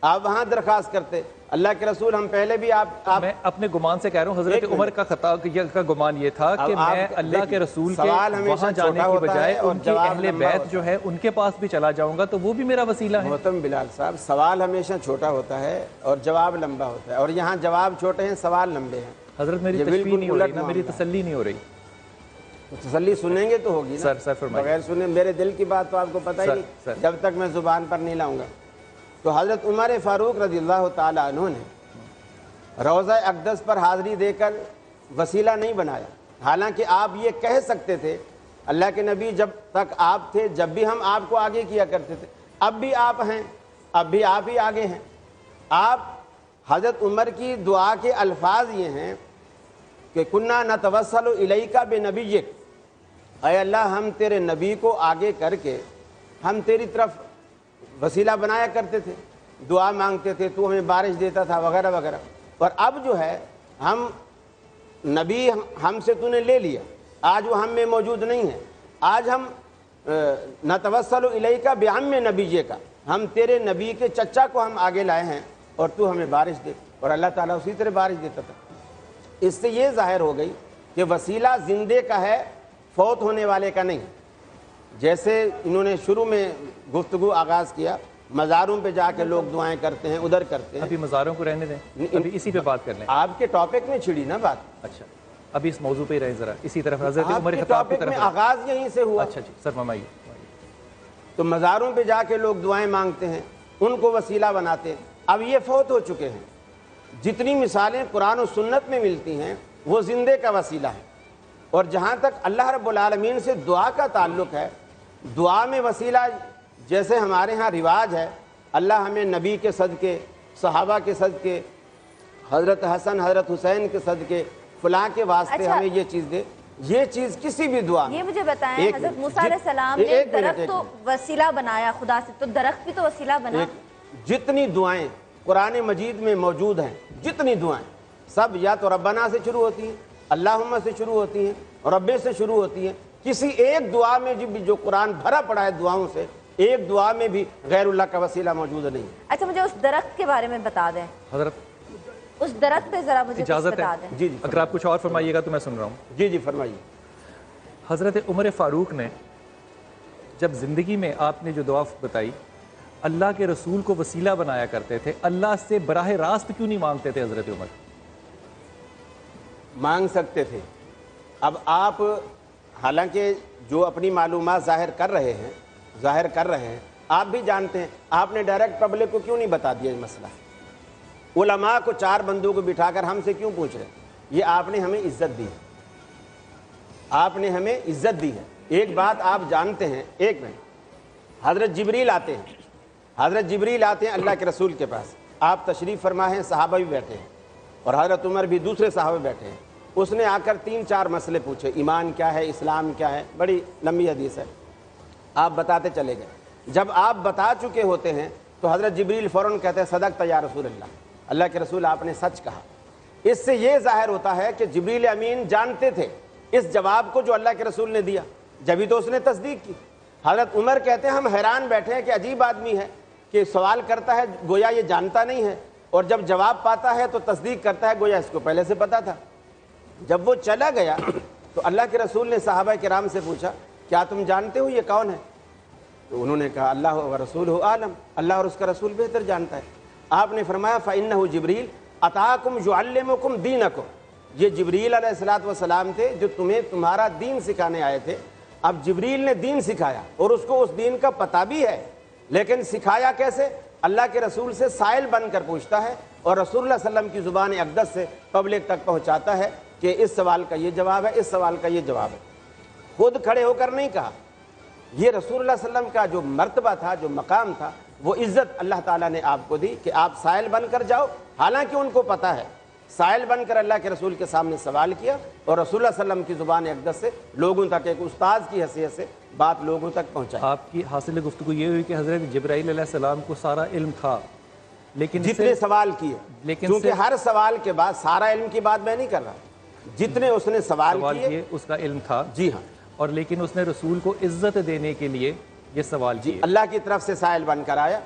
آپ وہاں درخواست کرتے. اللہ کے رسول ہم پہلے بھی آپ میں اپنے گمان سے کہہ رہا ہوں، حضرت عمر کا خطاب کا گمان یہ تھا کہ میں اللہ کے رسول کے وہاں جانے کی بجائے ان کے اہل بیت جو ہے ان کے پاس بھی چلا جاؤں گا تو وہ بھی میرا وسیلہ ہے. محترم بلال صاحب، سوال ہمیشہ چھوٹا ہوتا ہے اور جواب لمبا ہوتا ہے، اور یہاں جواب چھوٹے ہیں، سوال لمبے ہیں. حضرت میری تشبیہ نہیں ہو رہی نا، میری تسلی نہیں ہو رہی. تسلی سنیں گے تو ہوگی نا. سر فرمائیے. بغیر سنے میرے دل کی بات تو آپ کو پتہ ہی نہیں جب تک میں زبان پر نہیں لاؤں گا. تو حضرت عمر فاروق رضی اللہ تعالیٰ عنہ نے روضہ اقدس پر حاضری دے کر وسیلہ نہیں بنایا. حالانکہ آپ یہ کہہ سکتے تھے، اللہ کے نبی جب تک آپ تھے جب بھی ہم آپ کو آگے کیا کرتے تھے، اب بھی آپ ہیں، اب بھی آپ ہی آگے ہیں. آپ حضرت عمر کی دعا کے الفاظ یہ ہیں کہ کنّا نتوسل الیک بنبیک، اے اللہ ہم تیرے نبی کو آگے کر کے ہم تیری طرف وسیلہ بنایا کرتے تھے، دعا مانگتے تھے، تو ہمیں بارش دیتا تھا وغیرہ وغیرہ. اور اب جو ہے ہم نبی ہم سے تو نے لے لیا، آج وہ ہم میں موجود نہیں ہے. آج ہم نتوسل الیک بعم نبی کا، ہم تیرے نبی کے چچا کو ہم آگے لائے ہیں اور تو ہمیں بارش دے. اور اللہ تعالیٰ اسی طرح بارش دیتا تھا. اس سے یہ ظاہر ہو گئی کہ وسیلہ زندے کا ہے، فوت ہونے والے کا نہیں. جیسے انہوں نے شروع میں گفتگو آغاز کیا، مزاروں پہ جا کے لوگ دعائیں کرتے ہیں، ادھر کرتے ہیں. ابھی مزاروں کو رہنے دیں، ابھی اسی پہ بات کر لیں. آپ کے ٹاپک میں چھڑی نا بات. اچھا ابھی اس موضوع پہ ہی رہیں ذرا، اسی طرف حضرت آپ عمر کے خطاب کی ٹاپک طرف. میں آغاز یہیں سے ہوا. اچھا جی سر فرمائیے. تو مزاروں پہ جا کے لوگ دعائیں مانگتے ہیں، ان کو وسیلہ بناتے ہیں. اب یہ فوت ہو چکے ہیں. جتنی مثالیں قرآن و سنت میں ملتی ہیں وہ زندے کا وسیلہ ہے. اور جہاں تک اللہ رب العالمین سے دعا کا تعلق ہے، دعا میں وسیلہ جیسے ہمارے ہاں رواج ہے، اللہ ہمیں نبی کے صدقے، صحابہ کے صدقے، حضرت حسن حضرت حسین کے صدقے، فلاں کے واسطے ہمیں یہ چیز دے. یہ چیز کسی بھی دعا یہ مجھے بتائیں، حضرت موسیٰ علیہ السلام نے درخت تو وسیلہ بنایا خدا سے، تو درخت بھی تو وسیلہ بنا. جتنی دعائیں قرآن مجید میں موجود ہیں، جتنی دعائیں سب یا تو ربنا سے شروع ہوتی ہیں، اللہم سے شروع ہوتی ہیں، اور رب سے شروع ہوتی ہیں. کسی ایک دعا میں جو قرآن بھرا پڑا ہے دعاؤں سے، ایک دعا میں بھی غیر اللہ کا وسیلہ موجود نہیں. اچھا مجھے اس درخت کے بارے میں بتا دیں، حضرت اس درخت پہ ذرا مجھے اجازت بتا ہے؟ دیں. جی اگر آپ کچھ اور فرمائیے گا تو میں سن رہا ہوں. جی فرمائیے. حضرت عمر فاروق نے جب زندگی میں آپ نے جو دعا بتائی، اللہ کے رسول کو وسیلہ بنایا کرتے تھے، اللہ سے براہ راست کیوں نہیں مانگتے تھے حضرت عمر؟ مانگ سکتے تھے. اب آپ حالانکہ جو اپنی معلومات ظاہر کر رہے ہیں آپ بھی جانتے ہیں، آپ نے ڈائریکٹ پبلک کو کیوں نہیں بتا دیا یہ مسئلہ؟ علماء کو 4 بندوں کو بٹھا کر ہم سے کیوں پوچھ رہے ہیں؟ یہ آپ نے ہمیں عزت دی ہے، آپ نے ہمیں عزت دی ہے. ایک بات آپ جانتے ہیں، ایک منٹ، حضرت جبریل آتے ہیں اللہ کے رسول کے پاس. آپ تشریف فرما ہیں، صحابہ بھی بیٹھے ہیں اور حضرت عمر بھی، دوسرے صحابہ بیٹھے ہیں. اس نے آ کر 3-4 مسئلے پوچھے، ایمان کیا ہے، اسلام کیا ہے، بڑی لمبی حدیث ہے. آپ بتاتے چلے گئے. جب آپ بتا چکے ہوتے ہیں تو حضرت جبریل فوراً کہتے ہیں صدقت یا رسول اللہ، اللہ کے رسول آپ نے سچ کہا. اس سے یہ ظاہر ہوتا ہے کہ جبریل امین جانتے تھے اس جواب کو جو اللہ کے رسول نے دیا، جبھی تو اس نے تصدیق کی. حضرت عمر کہتے ہیں ہم حیران بیٹھے ہیں کہ عجیب آدمی ہے کہ سوال کرتا ہے گویا یہ جانتا نہیں ہے، اور جب جواب پاتا ہے تو تصدیق کرتا ہے گویا اس کو پہلے سے پتا تھا. جب وہ چلا گیا تو اللہ کے رسول نے صحابہ کرام سے پوچھا کیا تم جانتے ہو یہ کون ہے؟ تو انہوں نے کہا اللہ و رسولہ عالم، اللہ اور اس کا رسول بہتر جانتا ہے. آپ نے فرمایا فإنہ جبریل اتاکم یعلمکم دینکم، یہ جبریل علیہ السلام تھے جو تمہیں تمہارا دین سکھانے آئے تھے. اب جبریل نے دین سکھایا اور اس کو اس دین کا پتہ بھی ہے، لیکن سکھایا کیسے؟ اللہ کے رسول سے سائل بن کر پوچھتا ہے اور رسول اللہ صلی اللہ علیہ وسلم کی زبان اقدس سے پبلک تک پہنچاتا ہے کہ اس سوال کا یہ جواب ہے، اس سوال کا یہ جواب ہے. خود کھڑے ہو کر نہیں کہا. یہ رسول اللہ صلی اللہ علیہ وسلم کا جو مرتبہ تھا، جو مقام تھا، وہ عزت اللہ تعالیٰ نے آپ کو دی کہ آپ سائل بن کر جاؤ، حالانکہ ان کو پتہ ہے سائل بن کر اللہ کے رسول کے سامنے سوال کیا اور رسول اللہ صلی اللہ علیہ وسلم کی زبان اقدس سے لوگوں تک ایک استاد کی حیثیت سے بات لوگوں تک پہنچائی۔ آپ کی حاصل گفتگو یہ ہوئی کہ حضرت جبرائیل علیہ السلام کو سارا علم تھا، لیکن جتنے سوال کیے، لیکن کیونکہ ہر سوال کے بعد سارا علم کی بات میں نہیں کر رہا، جتنے اس نے سوال کیے اس کا علم تھا، جی ہاں، اور لیکن اس نے رسول کو عزت دینے کے لیے یہ سوال کیے، اللہ کی طرف سے سائل بن کر آیا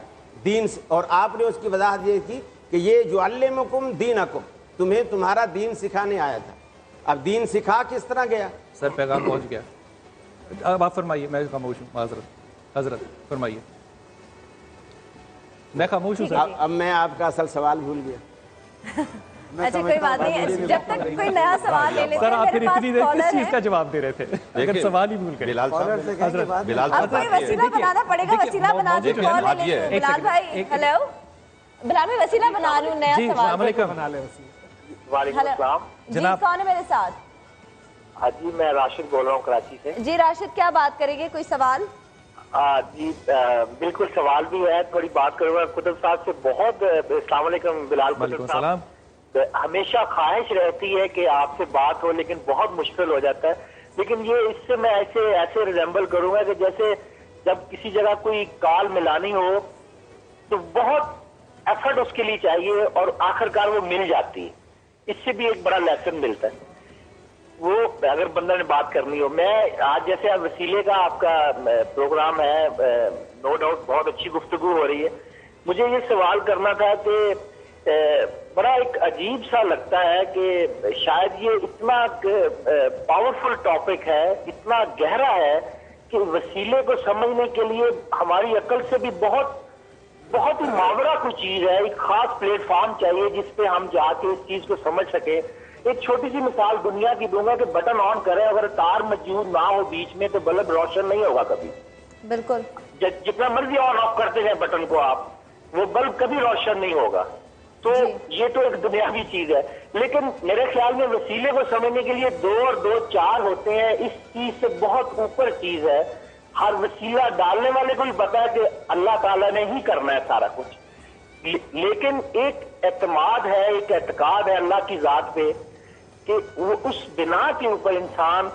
دین سے، اور آپ نے اس کی وضاحت یہ کی کہ یہ جو علمکم دینکم، تمہیں تمہارا دین سکھانے آیا تھا۔ اب دین سکھا کس طرح گیا؟ سر پیغام پہنچ گیا۔ اب آپ فرمائیے، میں خاموش ہوں، معذرت حضرت فرمائیے، میں خاموش ہوں سر۔ اب میں آپ کا اصل سوال بھول گیا۔ اچھا کوئی بات نہیں، جب تک کوئی نیا سوال لے لیتے سر ہیں، آپ پھر میرے پاس اتنی دیر کالر کس چیز ہے۔ کا جواب دے رہے تھے اگر سوال ہی بھول گئے؟ بلال صاحب، بلال اب کوئی وسیلہ بنانا پڑے گا، وسیلہ بنا کے دیکھیے، کال لے حاجی لیتے ہے۔ ہیں۔ بلال بھائی ہیلو، بلال میں وسیلہ بنا رہی ہوں نیا جی سوال۔ السلام علیکم وعلیکم السلام جی جناب۔ کون ہے میرے ساتھ؟ ہاں جی، میں راشد بول رہا ہوں کراچی سے۔ جی راشد، کیا بات کریں گے، کوئی سوال؟ جی بالکل سوال بھی ہے، تھوڑی بات کروں گا قطب صاحب سے۔ بہت السلام علیکم بلال وعلیکم قطب صاحب۔ السلام۔ ہمیشہ خواہش رہتی ہے کہ آپ سے بات ہو، لیکن بہت مشکل ہو جاتا ہے۔ لیکن یہ اس سے میں ایسے ریزمبل کروں گا کہ جیسے جب کسی جگہ کوئی کال ملانی ہو تو بہت ایفرٹ اس کے لیے چاہیے اور آخر کار وہ مل جاتی ہے۔ اس سے بھی ایک بڑا لیسن ملتا ہے وہ اگر بندہ نے بات کرنی ہو۔ میں آج جیسے وسیلے کا آپ کا پروگرام ہے، نو ڈاؤٹ بہت اچھی گفتگو ہو رہی ہے۔ مجھے یہ سوال کرنا تھا کہ بڑا ایک عجیب سا لگتا ہے کہ شاید یہ اتنا پاورفل ٹاپک ہے، اتنا گہرا ہے کہ وسیلے کو سمجھنے کے لیے ہماری عقل سے بھی بہت ہی ماورا کوئی چیز ہے، ایک خاص پلیٹ فارم چاہیے جس پہ ہم جا کے اس چیز کو سمجھ سکیں۔ ایک چھوٹی سی مثال دنیا کی دوں گا کہ بٹن آن کریں، اگر تار موجود نہ ہو بیچ میں تو بلب روشن نہیں ہوگا کبھی، بالکل جتنا مرضی آن آف کرتے ہیں بٹن کو آپ، وہ بلب کبھی روشن نہیں ہوگا۔ تو یہ تو ایک دنیاوی چیز ہے، لیکن میرے خیال میں وسیلے کو سمجھنے کے لیے 2 اور 2 4 ہوتے ہیں۔ اس چیز سے بہت اوپر چیز ہے، ہر وسیلہ ڈالنے والے کو بھی پتا ہے کہ اللہ تعالیٰ نے ہی کرنا ہے سارا کچھ، لیکن ایک اعتماد ہے، ایک اعتقاد ہے اللہ کی ذات پہ کہ وہ اس بنا کے اوپر انسان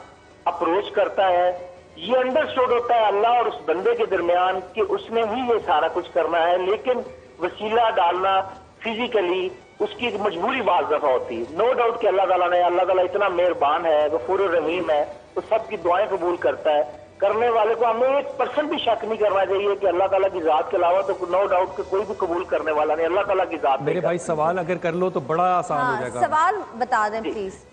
اپروچ کرتا ہے۔ یہ انڈرسٹوڈ ہوتا ہے اللہ اور اس بندے کے درمیان کہ اس نے ہی یہ سارا کچھ کرنا ہے، لیکن وسیلہ ڈالنا فزیکلی اس کی ایک مجبوری بعض دفعہ ہوتی ہے۔ نو ڈاؤٹ کہ اللہ تعالیٰ اتنا مہربان ہے، غفور الرحیم ہے، وہ سب کی دعائیں قبول کرتا ہے۔ کرنے والے کو ہمیں 1% بھی شک نہیں کرنا چاہیے کہ اللہ تعالیٰ کی ذات کے علاوہ تو نو ڈاؤٹ کہ کوئی بھی قبول کرنے والا نہیں، اللہ تعالیٰ کی ذات۔ میرے بھائی سوال اگر کر لو تو بڑا آسان ہو جائے گا۔ سوال بتا دیں پلیز۔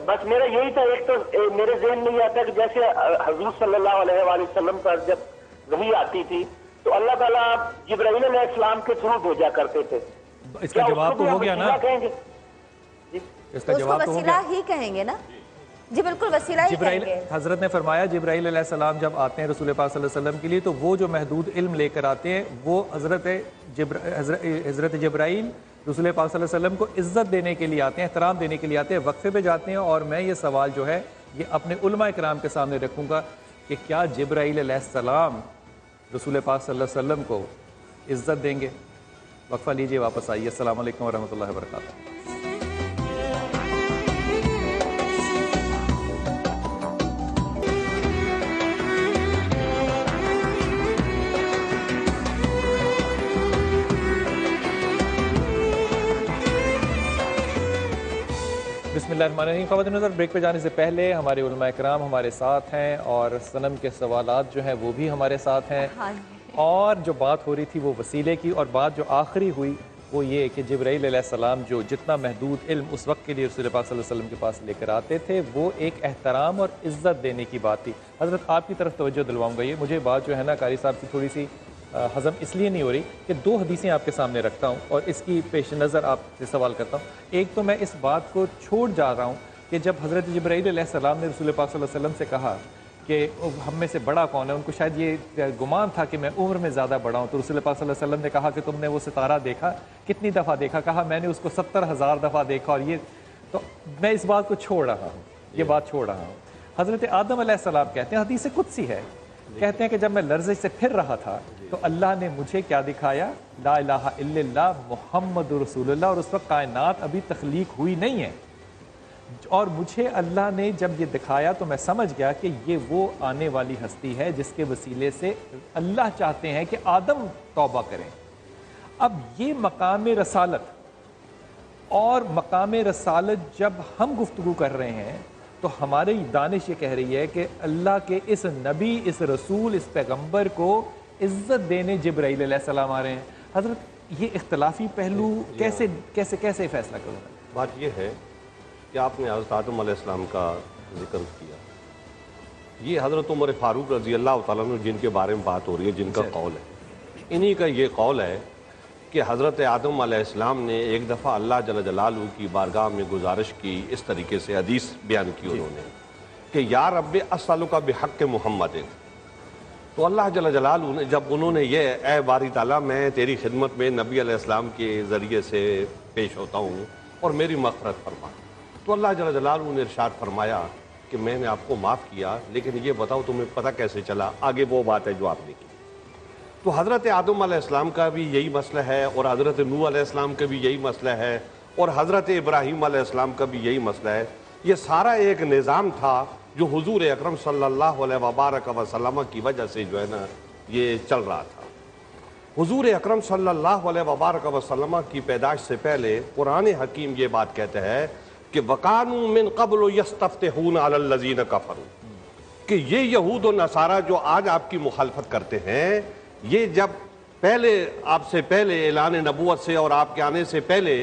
بس میرا یہی تھا، ایک تو میرے ذہن میں یہ آتا ہے کہ جیسے حضور صلی اللہ علیہ وآلہ وسلم پر جب وحی آتی تھی تو اللہ تعالیٰ جبرائیل علیہ السلام کے تھرو بھیجا کرتے تھے۔ اس کا جواب تو ہو گیا نا، اس کا جواب تو ہو وسیلہ گیا۔ ہی کہیں گے نا؟ جی بالکل وسیلہ ہی کہیں جبرائیل گے۔ حضرت نے فرمایا جبرائیل علیہ السلام جب آتے ہیں رسول پاک صلی اللہ علیہ وسلم کے لیے تو وہ جو محدود علم لے کر آتے ہیں وہ حضرت جبرائیل رسول پاک صلی اللہ علیہ وسلم کو عزت دینے کے لیے آتے ہیں، احترام دینے کے لیے آتے ہیں، وقفے پہ جاتے ہیں۔ اور میں یہ سوال جو ہے یہ اپنے علماء کرام کے سامنے رکھوں گا کہ کیا جبرائیل علیہ السلام رسول پاک صلی اللہ علیہ وسلم کو عزت دیں گے؟ وقفہ لیجیے، واپس آئیے۔ السلام علیکم ورحمۃ اللہ وبرکاتہ۔ بسم اللہ الرحمن الرحیم۔ خواتین نظر بریک پہ جانے سے پہلے ہمارے علماء کرام ہمارے ساتھ ہیں اور صنم کے سوالات جو ہیں وہ بھی ہمارے ساتھ ہیں، اور جو بات ہو رہی تھی وہ وسیلے کی، اور بات جو آخری ہوئی وہ یہ کہ جبرائیل علیہ السلام جو جتنا محدود علم اس وقت کے لیے رسول پاک صلی اللہ علیہ وسلم کے پاس لے کر آتے تھے وہ ایک احترام اور عزت دینے کی بات تھی۔ حضرت آپ کی طرف توجہ دلواؤں گا، یہ مجھے بات جو ہے نا قاری صاحب کی تھوڑی سی ہضم اس لیے نہیں ہو رہی کہ 2 حدیثیں آپ کے سامنے رکھتا ہوں اور اس کی پیش نظر آپ سے سوال کرتا ہوں۔ ایک تو میں اس بات کو چھوڑ جا رہا ہوں کہ جب حضرت جبرائیل علیہ السلام نے رسول پاک صلی اللہ علیہ وسلم سے کہا کہ ہم میں سے بڑا کون ہے، ان کو شاید یہ گمان تھا کہ میں عمر میں زیادہ بڑا ہوں، تو رسول پاک صلی اللہ علیہ وسلم نے کہا کہ تم نے وہ ستارہ دیکھا کتنی دفعہ دیکھا؟ کہا میں نے اس کو 70,000 دفعہ دیکھا۔ اور یہ تو میں اس بات کو چھوڑ رہا ہوں، یہ بات چھوڑ رہا ہوں۔ حضرت آدم علیہ السلام کہتے ہیں، حدیث قدسی ہے کہتے ہیں کہ جب میں لرزش سے پھر رہا تھا تو اللہ نے مجھے کیا دکھایا؟ لا الہ الا اللہ محمد رسول اللہ، اور اس وقت کائنات ابھی تخلیق ہوئی نہیں ہے، اور مجھے اللہ نے جب یہ دکھایا تو میں سمجھ گیا کہ یہ وہ آنے والی ہستی ہے جس کے وسیلے سے اللہ چاہتے ہیں کہ آدم توبہ کریں۔ اب یہ مقام رسالت، اور مقام رسالت جب ہم گفتگو کر رہے ہیں تو ہماری دانش یہ کہہ رہی ہے کہ اللہ کے اس نبی، اس رسول، اس پیغمبر کو عزت دینے جبرائیل علیہ السلام آ رہے ہیں۔ حضرت یہ اختلافی پہلو کیسے کیسے کیسے فیصلہ کروں گا؟ بات یہ ہے کہ آپ نے حضرت آدم علیہ السلام کا ذکر کیا، یہ حضرت عمر فاروق رضی اللہ تعالیٰ عنہ جن کے بارے میں بات ہو رہی ہے، جن کا قول ہے، انہی کا یہ قول ہے کہ حضرت آدم علیہ السلام نے ایک دفعہ اللہ جل جلالہ کی بارگاہ میں گزارش کی، اس طریقے سے حدیث بیان کی انہوں نے کہ یا رب اسألک بحق محمد، تو اللہ جل جلالہ نے جب انہوں نے یہ اے باری تعالیٰ میں تیری خدمت میں نبی علیہ السلام کے ذریعے سے پیش ہوتا ہوں اور میری مغفرت فرما، تو اللہ جل جلالہ نے ارشاد فرمایا کہ میں نے آپ کو معاف کیا، لیکن یہ بتاؤ تمہیں پتہ کیسے چلا؟ آگے وہ بات ہے جو آپ نے کی۔ تو حضرت آدم علیہ السلام کا بھی یہی مسئلہ ہے، اور حضرت نوح علیہ السلام کا بھی یہی مسئلہ ہے، اور حضرت ابراہیم علیہ السلام کا بھی یہی مسئلہ ہے۔ یہ سارا ایک نظام تھا جو حضور اکرم صلی اللہ علیہ وبارک وسلم کی وجہ سے جو ہے نا یہ چل رہا تھا۔ حضور اکرم صلی اللہ علیہ وبارک وسلم کی پیدائش سے پہلے قرآن حکیم یہ بات کہتا ہے کہ وَقَانُوا مِن قَبْلُ يَسْتَفْتِحُونَ عَلَى الَّذِينَ كَفَرُوا، کہ یہ یہود و نصارہ جو آج آپ کی مخالفت کرتے ہیں، یہ جب پہلے آپ سے پہلے اعلان نبوت سے اور آپ کے آنے سے پہلے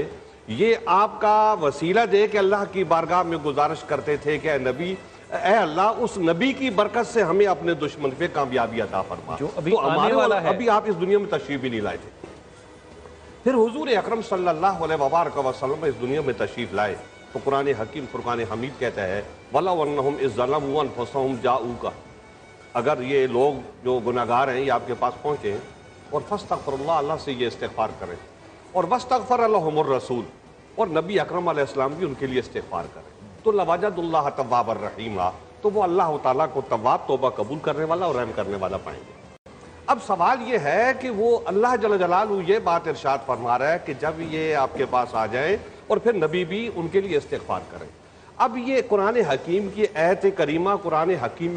یہ آپ کا وسیلہ دے کے اللہ کی بارگاہ میں گزارش کرتے تھے کہ اے نبی، اے اللہ اس نبی کی برکت سے ہمیں اپنے دشمن پہ کامیابی عطا فرما، جو ابھی تو آنے والا ہے۔ ابھی آپ اس دنیا میں تشریف بھی نہیں لائے تھے۔ پھر حضور اکرم صلی اللہ علیہ وبارک وسلم اس دنیا میں تشریف لائے تو قرآن حکیم فرقان حمید کہتا ہے وَلَوْ أَنَّهُمْ إِذْ ظَلَمُوا أَنفُسَهُمْ جَاءُوكَ، اگر یہ لوگ جو گناہگار ہیں یہ آپ کے پاس پہنچیں اور فاستغفر اللہ سے یہ استغفار کریں، اور واستغفر لهم الرسول، اور نبی اکرم علیہ السلام بھی ان کے لیے استغفار کریں، تو لوجد اللہ تواب الرحیم، تو وہ اللہ تعالیٰ کو تواب، توبہ قبول کرنے والا اور رحم کرنے والا پائیں گے۔ اب سوال یہ ہے کہ وہ اللہ جل جلالہ یہ بات ارشاد فرما رہا ہے کہ جب یہ آپ کے پاس آ جائیں اور پھر نبی بھی ان کے لیے استغفار کریں۔ اب یہ قرآن حکیم کی آیت کریمہ، قرآن حکیم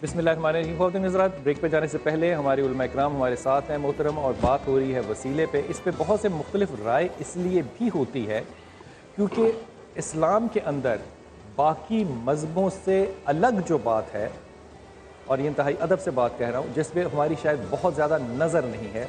بسم اللہ الرحمن الرحیم. خواتین حضرات، بریک پہ جانے سے پہلے ہمارے علماء اکرام ہمارے ساتھ ہیں محترم، اور بات ہو رہی ہے وسیلے پہ. اس پہ بہت سے مختلف رائے اس لیے بھی ہوتی ہے کیونکہ اسلام کے اندر باقی مذہبوں سے الگ جو بات ہے، اور یہ انتہائی ادب سے بات کہہ رہا ہوں، جس پہ ہماری شاید بہت زیادہ نظر نہیں ہے،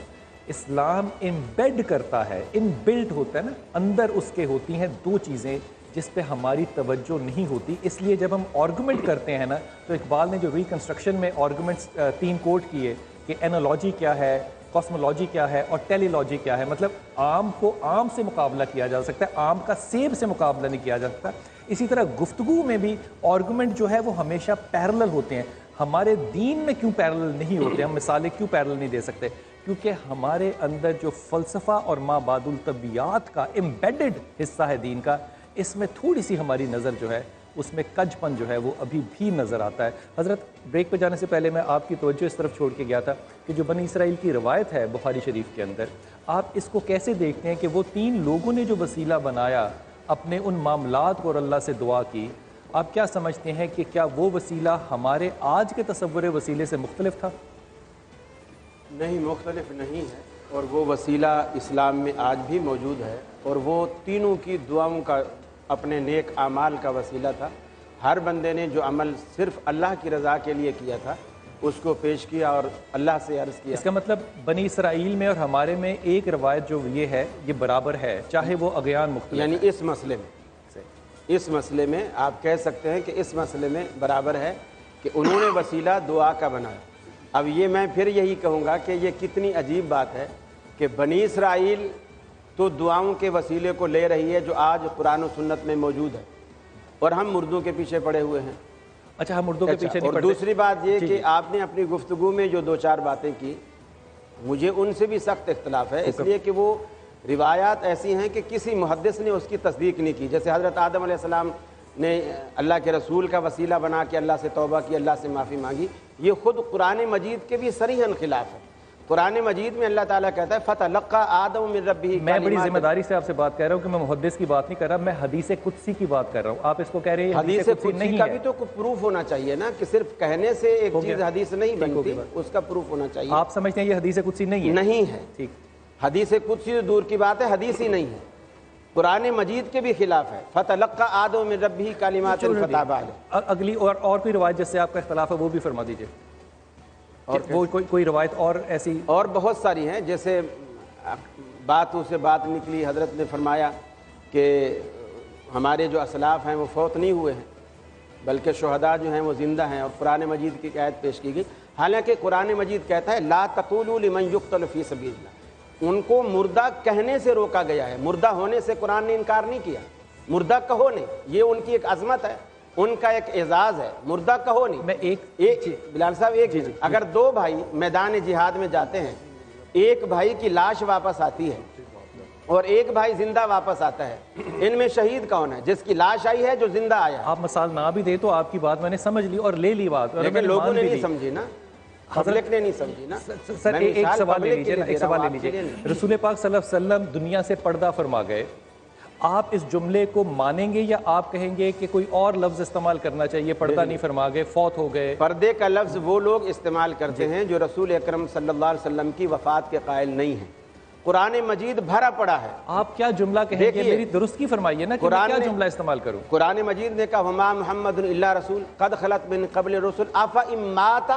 اسلام امبیڈ کرتا ہے، ان بلٹ ہوتا ہے نا، اندر اس کے ہوتی ہیں دو چیزیں جس پہ ہماری توجہ نہیں ہوتی. اس لیے جب ہم آرگومنٹ کرتے ہیں نا، تو اقبال نے جو ریکنسٹرکشن میں آرگومنٹس 3 کوٹ کیے کہ اینالوجی کیا ہے، کاسمولوجی کیا ہے اور ٹیلیلوجی کیا ہے، مطلب عام کو عام سے مقابلہ کیا جا سکتا ہے، عام کا سیب سے مقابلہ نہیں کیا جا سکتا. اسی طرح گفتگو میں بھی آرگومنٹ جو ہے وہ ہمیشہ پیرلل ہوتے ہیں. ہمارے دین میں کیوں پیرلل نہیں ہوتے، ہم مثالیں کیوں پیرلل نہیں دے سکتے؟ کیونکہ ہمارے اندر جو فلسفہ اور ما بعد الطبیعات کا امبیڈڈ حصہ ہے دین کا، اس میں تھوڑی سی ہماری نظر جو ہے اس میں کج پن جو ہے وہ ابھی بھی نظر آتا ہے. حضرت، بریک پہ جانے سے پہلے میں آپ کی توجہ اس طرف چھوڑ کے گیا تھا کہ جو بنی اسرائیل کی روایت ہے بخاری شریف کے اندر، آپ اس کو کیسے دیکھتے ہیں کہ وہ 3 لوگوں نے جو وسیلہ بنایا اپنے ان معاملات کو اور اللہ سے دعا کی، آپ کیا سمجھتے ہیں کہ کیا وہ وسیلہ ہمارے آج کے تصور وسیلے سے مختلف تھا؟ نہیں، مختلف نہیں ہے، اور وہ وسیلہ اسلام میں آج بھی موجود ہے، اور وہ تینوں کی دعاؤں کا اپنے نیک اعمال کا وسیلہ تھا. ہر بندے نے جو عمل صرف اللہ کی رضا کے لیے کیا تھا اس کو پیش کیا اور اللہ سے عرض کیا. اس کا مطلب بنی اسرائیل میں اور ہمارے میں ایک روایت جو یہ ہے یہ برابر ہے، چاہے وہ اغیان مختلف، یعنی اس مسئلے میں آپ کہہ سکتے ہیں کہ اس مسئلے میں برابر ہے کہ انہوں نے وسیلہ دعا کا بنایا. اب یہ میں پھر یہی کہوں گا کہ یہ کتنی عجیب بات ہے کہ بنی اسرائیل تو دعاؤں کے وسیلے کو لے رہی ہے جو آج قرآن و سنت میں موجود ہے، اور ہم مردوں کے پیچھے پڑے ہوئے ہیں. اچھا، ہم مردوں کے پیچھے نہیں اور پڑتے. دوسری بات یہ کہ آپ نے اپنی گفتگو میں جو 2-4 باتیں کی، مجھے ان سے بھی سخت اختلاف ہے، اس لیے کہ وہ روایات ایسی ہیں کہ کسی محدث نے اس کی تصدیق نہیں کی. جیسے حضرت آدم علیہ السلام نے اللہ کے رسول کا وسیلہ بنا کے اللہ سے توبہ کی، اللہ سے معافی مانگی، یہ خود قرآن مجید کے بھی صریحاً خلاف ہے. قرآن مجید میں اللہ تعالیٰ کہتا ہے فَتَلَقَّى آدَمُ مِن رَبِّهِ. میں بڑی ذمہ داری سے آپ سے بات کہہ رہا ہوں کہ میں محدث کی بات نہیں کر رہا، میں حدیث قدسی کی بات کر رہا ہوں. آپ اس کو کہہ رہے ہیں حدیث قدسی کا بھی تو پروف ہونا چاہیے نا، کہ صرف کہنے سے ایک چیز حدیث نہیں بنتی، اس کا پروف ہونا چاہیے. آپ سمجھتے ہیں یہ حدیث قدسی نہیں ہے؟ نہیں ہے. ٹھیک، حدیث قدسی تو دور کی بات ہے، حدیث ہی نہیں ہے، قرآن مجید کے بھی خلاف ہے. فَتَلَقَّى آدَمُ مِن رَبِّهِ كَلِمَاتٍ فَتَابَ عَلَيْهِ. اگلی اور کوئی روایت جس سے آپ کا اختلاف ہے وہ بھی فرما دیجئے. اور وہ کوئی روایت اور ایسی اور بہت ساری ہیں. جیسے باتوں سے بات نکلی، حضرت نے فرمایا کہ ہمارے جو اسلاف ہیں وہ فوت نہیں ہوئے ہیں بلکہ شہداء جو ہیں وہ زندہ ہیں، اور قرآن مجید کی آیت پیش کی گئی. حالانکہ قرآن مجید کہتا ہے لا تقولوا لمن يقتل فی سبیل اللہ، ان کو مردہ کہنے سے روکا گیا ہے. مردہ ہونے سے قرآن نے انکار نہیں کیا، مردہ کہو نہیں، یہ ان کی ایک عظمت ہے، ان کا ایک اعزاز ہے. مردہ کہو نہیں. میں بلال صاحب اگر 2 بھائی میدان جہاد میں جاتے ہیں، ایک بھائی کی لاش واپس آتی ہے اور ایک بھائی زندہ واپس آتا ہے، ان میں شہید کون ہے؟ جس کی لاش آئی ہے، جو زندہ آیا. آپ مثال نہ بھی دے تو آپ کی بات میں نے سمجھ لی اور لے لی بات، لیکن لوگوں نے نہیں سمجھی نا، پبلک نے نہیں سمجھی نا. سر ایک سوال لے لیجیے، ایک سوال لے لیجیے. رسول پاک صلی اللہ علیہ وسلم دنیا سے پردہ فرما گئے، آپ اس جملے کو مانیں گے یا آپ کہیں گے کہ کوئی اور لفظ استعمال کرنا چاہیے، پردہ نہیں فرما گئے، فوت ہو گئے؟ پردے کا لفظ وہ لوگ استعمال کرتے ہیں جو رسول اکرم صلی اللہ علیہ وسلم کی وفات کے قائل نہیں ہیں. قرآن مجید بھرا پڑا ہے. آپ کیا جملہ کہیں گے؟ میری درست کی فرمائیے نا کہ میں کیا جملہ استعمال کروں. قرآن مجید نے کہا وما محمد الا رسول قد خلت من قبل الرسل افإن مات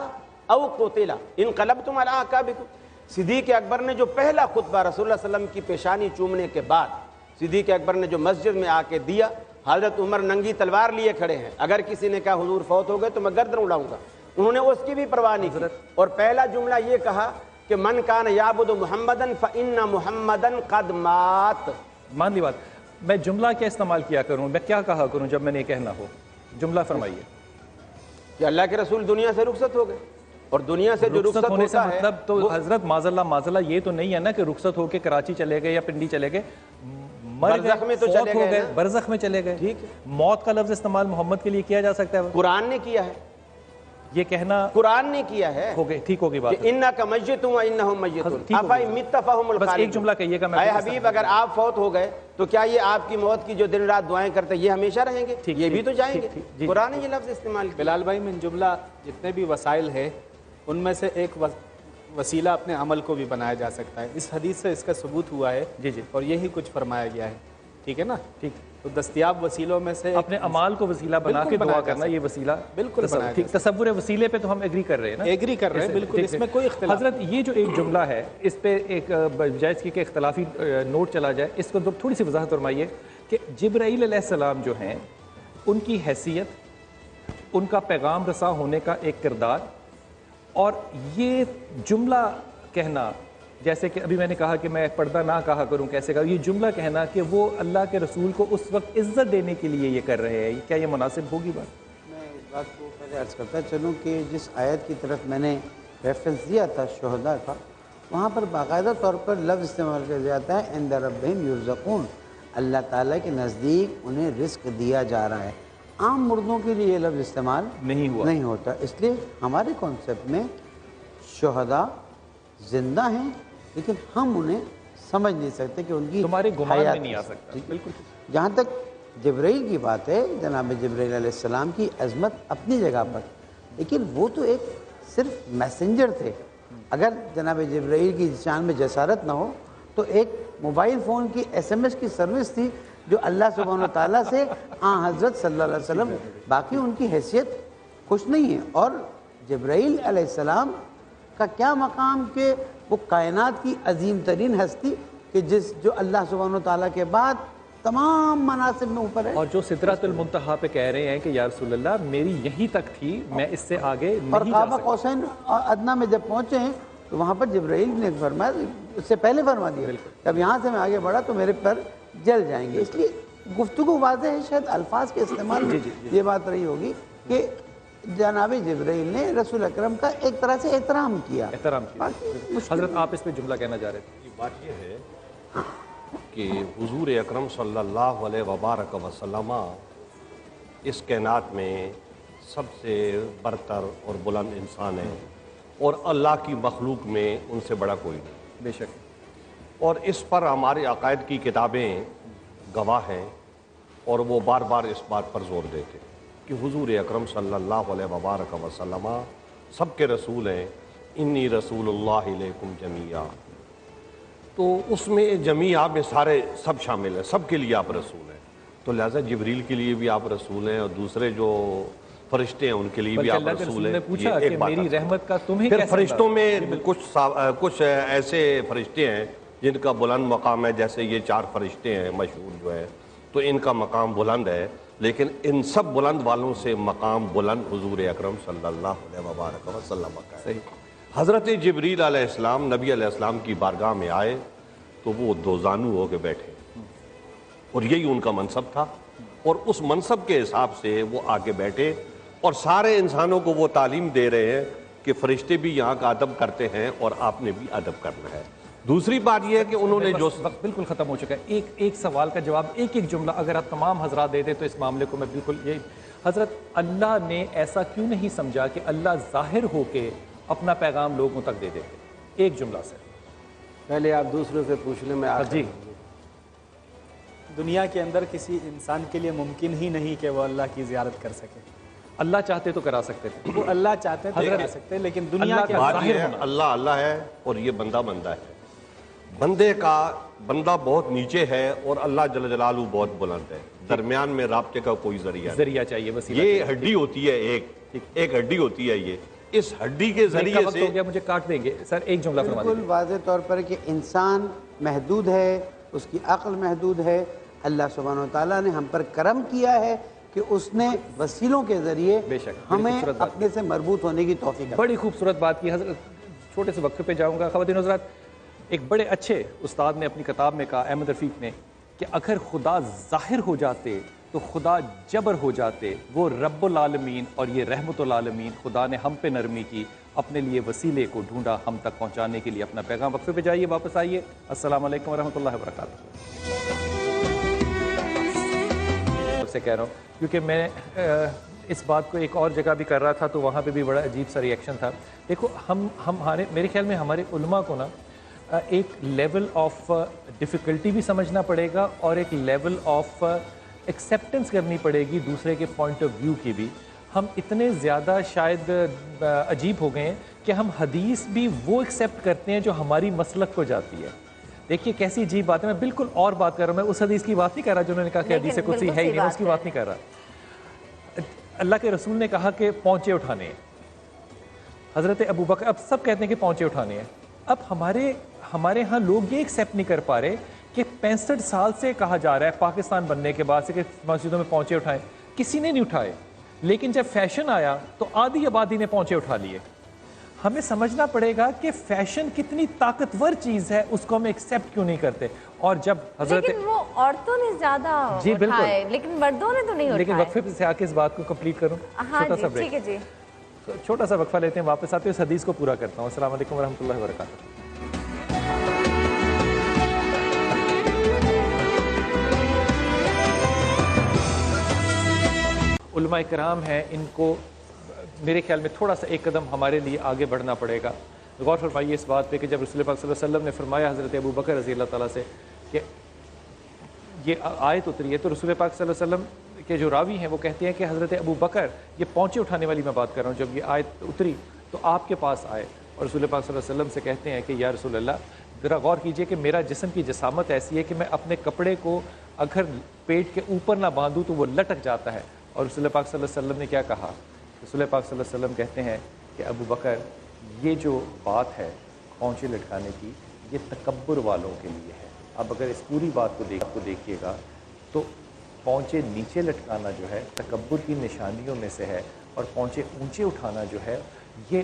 او قتل انقلبتم على اعقابکم. صدیق اکبر نے جو پہلا خطبہ رسول اللہ صلی اللہ علیہ وسلم کی پیشانی چومنے کے بعد صدیق اکبر نے جو مسجد میں آ کے دیا، حضرت عمر ننگی تلوار لیے کھڑے ہیں. اگر کسی نے کہا حضور فوت ہو گئے تو میں گردن اڑاؤں گا، انہوں نے اس کی بھی پرواہ نہیں کی. اور پہلا جملہ یہ کہا کہ من کان یعبد محمدا فإن محمدا قد مات. مان لی بات. میں جملہ کیا استعمال کیا کروں، میں کیا کہا کروں جب میں نے کہنا ہو؟ جملہ فرمائیے. کہ اللہ کے رسول دنیا سے رخصت ہو گئے، اور دنیا سے جو رخصت ہونے سے ہوتا ہے مطلب تو حضرت معذلہ یہ تو نہیں ہے نا کہ رخصت ہو کے کراچی چلے گئے یا پنڈی چلے گئے، برزخ میں تو چلے گئے، برزخ میں چلے گئے. ٹھیک ہے، موت کا لفظ استعمال محمد کے لیے کیا جا سکتا ہے؟ قرآن نے کیا ہے، یہ کہنا قرآن نے کیا ہے. ہو گئی، ٹھیک ہوگی بات. انک میت و انہم میتون افإن مت فهم الخالدون. بس ایک جملہ کہیے گا. اے حبیب اگر آپ فوت ہو گئے تو کیا یہ آپ کی موت کی جو دن رات دعائیں کرتے ہیں یہ ہمیشہ رہیں گے؟ یہ بھی تو چاہیں گے؟ قرآن نے یہ لفظ استعمال کیا۔ بلال بھائی من جملہ جتنے بھی وسائل ہیں ان میں سے ایک وسیلہ اپنے عمل کو بھی بنایا جا سکتا ہے، اس حدیث سے اس کا ثبوت ہوا ہے اور یہی کچھ فرمایا گیا ہے، ٹھیک ہے نا؟ ٹھیک، تو دستیاب وسیلوں میں سے اپنے اعمال کو وسیلہ بنا کے دعا کرنا، یہ وسیلہ بالکل ٹھیک، تصور وسیلے پہ تو ہم ایگری کر رہے ہیں نا، ایگری کر رہے ہیں بالکل، اس میں کوئی اختلاف۔ حضرت یہ جو ایک جملہ ہے اس پہ ایک جائز کی کہ اختلافی نوٹ چلا جائے، اس کو تھوڑی سی وضاحت فرمائیے کہ جبرائیل علیہ السلام جو ہیں ان کی حیثیت، ان کا پیغام رساں ہونے کا ایک کردار، اور یہ جملہ کہنا جیسے کہ ابھی میں نے کہا کہ میں پردہ نہ کہا کروں کیسے کہا، یہ جملہ کہنا کہ وہ اللہ کے رسول کو اس وقت عزت دینے کے لیے یہ کر رہے ہیں، کیا یہ مناسب ہوگی بات؟ میں اس بات کو پہلے عرض کرتا چلوں کہ جس آیت کی طرف میں نے ریفرنس دیا تھا شہداء کا، وہاں پر باقاعدہ طور پر لفظ استعمال کیا جاتا ہے عند ربہم یرزقون، اللہ تعالیٰ کے نزدیک انہیں رزق دیا جا رہا ہے۔ عام مردوں کے لیے یہ لفظ استعمال نہیں ہوتا، اس لیے ہمارے کانسیپٹ میں شہداء زندہ ہیں لیکن ہم انہیں سمجھ نہیں سکتے کہ ان کی تمہارے گمان میں نہیں آ سکتا۔ بالکل۔ جہاں تک جبرائیل کی بات ہے، جناب جبرائیل علیہ السلام کی عظمت اپنی جگہ پر، لیکن وہ تو ایک صرف میسنجر تھے۔ اگر جناب جبرائیل کی شان میں جسارت نہ ہو تو ایک موبائل فون کی SMS کی سروس تھی جو اللہ سبحانہ وتعالیٰ سے حضرت صلی اللہ علیہ وسلم، باقی ان کی حیثیت کچھ نہیں ہے۔ اور جبرائیل علیہ السلام کا کیا مقام کہ وہ کائنات کی عظیم ترین ہستی کہ جو اللہ سبحانہ وتعالیٰ کے بعد تمام مناصب میں اوپر ہے، اور جو سدرۃ المنتہا پہ کہہ رہے ہیں کہ یا رسول اللہ میری یہیں تک تھی، میں اس سے آگے نہیں اور جا قاب سکتا۔ قوسین ادنیٰ میں جب پہنچے ہیں تو وہاں پر جبرائیل نے فرمایا، اس سے پہلے فرما دیا جب یہاں سے میں آگے بڑھا تو میرے پر جل جائیں گے۔ اس لیے گفتگو واضح ہے، شاید الفاظ کے استعمال میں یہ بات رہی ہوگی کہ جناب جبرائیل نے رسول اکرم کا ایک طرح سے احترام کیا۔ حضرت آپ اس پہ جملہ کہنا چاہ رہے تھے۔ بات یہ ہے کہ حضور اکرم صلی اللہ علیہ وبارک وسلم اس کائنات میں سب سے برتر اور بلند انسان ہے، اور اللہ کی مخلوق میں ان سے بڑا کوئی نہیں، بے شک، اور اس پر ہمارے عقائد کی کتابیں گواہ ہیں، اور وہ بار بار اس بات پر زور دیتے کہ حضور اکرم صلی اللہ علیہ وبارک وسلم سب کے رسول ہیں، انی رسول اللہ علیکم جمیعا، تو اس میں جمیعا میں سارے سب شامل ہیں، سب کے لیے آپ رسول ہیں، تو لہٰذا جبریل کے لیے بھی آپ رسول ہیں، اور دوسرے جو فرشتے ہیں ان کے لیے بھی آپ رسول ہیں۔ پوچھا کہ میری رحمت کا تمہیں پھر فرشتوں میں کچھ ایسے فرشتے ہیں جن کا بلند مقام ہے، جیسے یہ 4 فرشتے ہیں مشہور جو ہیں، تو ان کا مقام بلند ہے، لیکن ان سب بلند والوں سے مقام بلند حضور اکرم صلی اللہ علیہ وبارک وسلم کا ہے۔ حضرت جبریل علیہ السلام نبی علیہ السلام کی بارگاہ میں آئے تو وہ 2 زانو ہو کے بیٹھے، اور یہی ان کا منصب تھا، اور اس منصب کے حساب سے وہ آگے بیٹھے، اور سارے انسانوں کو وہ تعلیم دے رہے ہیں کہ فرشتے بھی یہاں کا ادب کرتے ہیں اور آپ نے بھی ادب کرنا ہے۔ دوسری بات یہ ہے کہ انہوں نے جو وقت بالکل ختم ہو چکا ہے، ایک سوال کا جواب ایک جملہ اگر آپ تمام حضرات دے دیں تو اس معاملے کو میں بالکل یہ، حضرت اللہ نے ایسا کیوں نہیں سمجھا کہ اللہ ظاہر ہو کے اپنا پیغام لوگوں تک دے دیتے؟ ایک جملہ سے پہلے آپ دوسروں سے پوچھ لیں، میں جی۔ دنیا کے اندر کسی انسان کے لیے ممکن ہی نہیں کہ وہ اللہ کی زیارت کر سکے، اللہ چاہتے تو کرا سکتے تھے، وہ اللہ چاہتے تو کرا سکتے، لیکن دنیا کے بات یہ ہے اللہ ہے اور یہ بندہ ہے، بندہ بہت نیچے ہے اور اللہ جل جلالہ بہت بلند ہے، درمیان میں رابطے کا کوئی ذریعہ چاہیے، وسیلہ۔ یہ ہڈی ہوتی ہے، ایک ہڈی ہوتی ہے، یہ اس ہڈی کے ذریعے سے مجھے کاٹ دیں گے سر، ایک جملہ فرما بالکل واضح طور پر کہ انسان محدود ہے، اس کی عقل محدود ہے، اللہ سبحانہ وتعالیٰ نے ہم پر کرم کیا ہے کہ اس نے وسیلوں کے ذریعے ہمیں اپنے سے مربوط ہونے کی توفیق۔ بڑی خوبصورت بات کی حضرت، چھوٹے سے وقفے پہ جاؤں گا۔ خواتین حضرات، ایک بڑے اچھے استاد نے اپنی کتاب میں کہا، احمد رفیق نے، کہ اگر خدا ظاہر ہو جاتے تو خدا جبر ہو جاتے، وہ رب العالمین اور یہ رحمت العالمین، خدا نے ہم پہ نرمی کی، اپنے لیے وسیلے کو ڈھونڈا ہم تک پہنچانے کے لیے اپنا پیغام۔ وقفے پہ جائیے، واپس آئیے۔ السلام علیکم ورحمۃ اللہ وبرکاتہ۔ سے کہہ رہا ہوں کیونکہ میں اس بات کو ایک اور جگہ بھی کر رہا تھا تو وہاں پہ بھی بڑا عجیب سا ریئیکشن تھا۔ دیکھو ہمارے میرے خیال میں ہمارے علماء کو نا ایک لیول آف ڈیفیکلٹی بھی سمجھنا پڑے گا اور ایک لیول آف ایکسیپٹنس کرنی پڑے گی دوسرے کے پوائنٹ آف ویو کی بھی. ہم اتنے زیادہ شاید عجیب ہو گئے ہیں کہ ہم حدیث بھی وہ ایکسیپٹ کرتے ہیں جو ہماری مسلک کو جاتی ہے. دیکھیے کیسی عجیب بات ہے, میں بالکل اور بات کر رہا ہوں, میں اس حدیث کی بات نہیں کر رہا جو انہوں نے کہا کہ حدیث قدسی ہے ہی نہیں, اس کی بات نہیں کر رہا. اللہ کے رسول نے کہا کہ پونچے اٹھانے ہیں. حضرت ابو بکر, اب سب کہتے ہیں کہ پونچے اٹھانے ہیں. اب ہمارے ہاں لوگ یہ ایکسیپٹ نہیں کر پا رہے کہ 65 سال سے کہا جا رہا ہے پاکستان بننے کے بعد سے کہ مسجدوں میں پونچے اٹھائیں, کسی نے نہیں اٹھائے. لیکن جب فیشن آیا تو آدھی آبادی نے پونچے اٹھا لیے. ہمیں سمجھنا پڑے گا کہ فیشن کتنی طاقتور چیز ہے, اس کو ہم ایکسیپٹ کیوں نہیں کرتے. اور جب حضرت لیکن وہ عورتوں نے زیادہ اٹھائے لیکن مردوں نے تو نہیں اٹھائے. لیکن وقفے سے آ کے اس بات کو کمپلیٹ کروں, چھوٹا سا بریک, ٹھیک ہے جی, چھوٹا سا وقفہ لیتے ہیں, واپس آتے ہیں, اس حدیث کو پورا کرتا ہوں. السلام علیکم ورحمۃ اللہ وبرکاتہ. علماء کرام ہیں, ان کو میرے خیال میں تھوڑا سا ایک قدم ہمارے لیے آگے بڑھنا پڑے گا. غور فرمائیے اس بات پہ کہ جب رسول پاک صلی اللہ علیہ وسلم نے فرمایا حضرت ابو بکر رضی اللہ تعالیٰ سے کہ یہ آیت اتری ہے, تو رسول پاک صلی اللہ علیہ وسلم کے جو راوی ہیں وہ کہتے ہیں کہ حضرت ابو بکر, یہ پونچے اٹھانے والی میں بات کر رہا ہوں, جب یہ آیت اتری تو آپ کے پاس آئے اور رسول پاک صلی اللہ علیہ وسلم سے کہتے ہیں کہ یا رسول اللہ, ذرا غور کیجئے کہ میرا جسم کی جسامت ایسی ہے کہ میں اپنے کپڑے کو اگر پیٹ کے اوپر نہ باندھوں تو وہ لٹک جاتا ہے. اور رسول پاک صلی اللہ علیہ وسلم نے کیا کہا؟ رسول پاک صلی اللہ علیہ وسلم کہتے ہیں کہ ابو بکر, یہ جو بات ہے پونچے لٹکانے کی, یہ تکبر والوں کے لیے ہے. اب اگر اس پوری بات کو دیکھیے گا تو پونچے نیچے لٹکانا جو ہے تکبر کی نشانیوں میں سے ہے, اور پونچے اونچے اٹھانا جو ہے یہ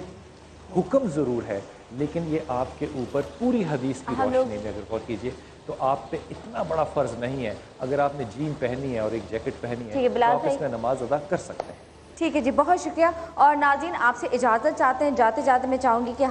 حکم ضرور ہے, لیکن یہ آپ کے اوپر پوری حدیث کی روشنی میں اگر غور کیجیے تو آپ پہ اتنا بڑا فرض نہیں ہے. اگر آپ نے جین پہنی ہے اور ایک جیکٹ پہنی ہے تو آپ اس میں نماز ادا کر سکتے ہیں. ٹھیک ہے جی, بہت شکریہ. اور ناظرین آپ سے اجازت چاہتے ہیں, جاتے جاتے میں چاہوں گی کہ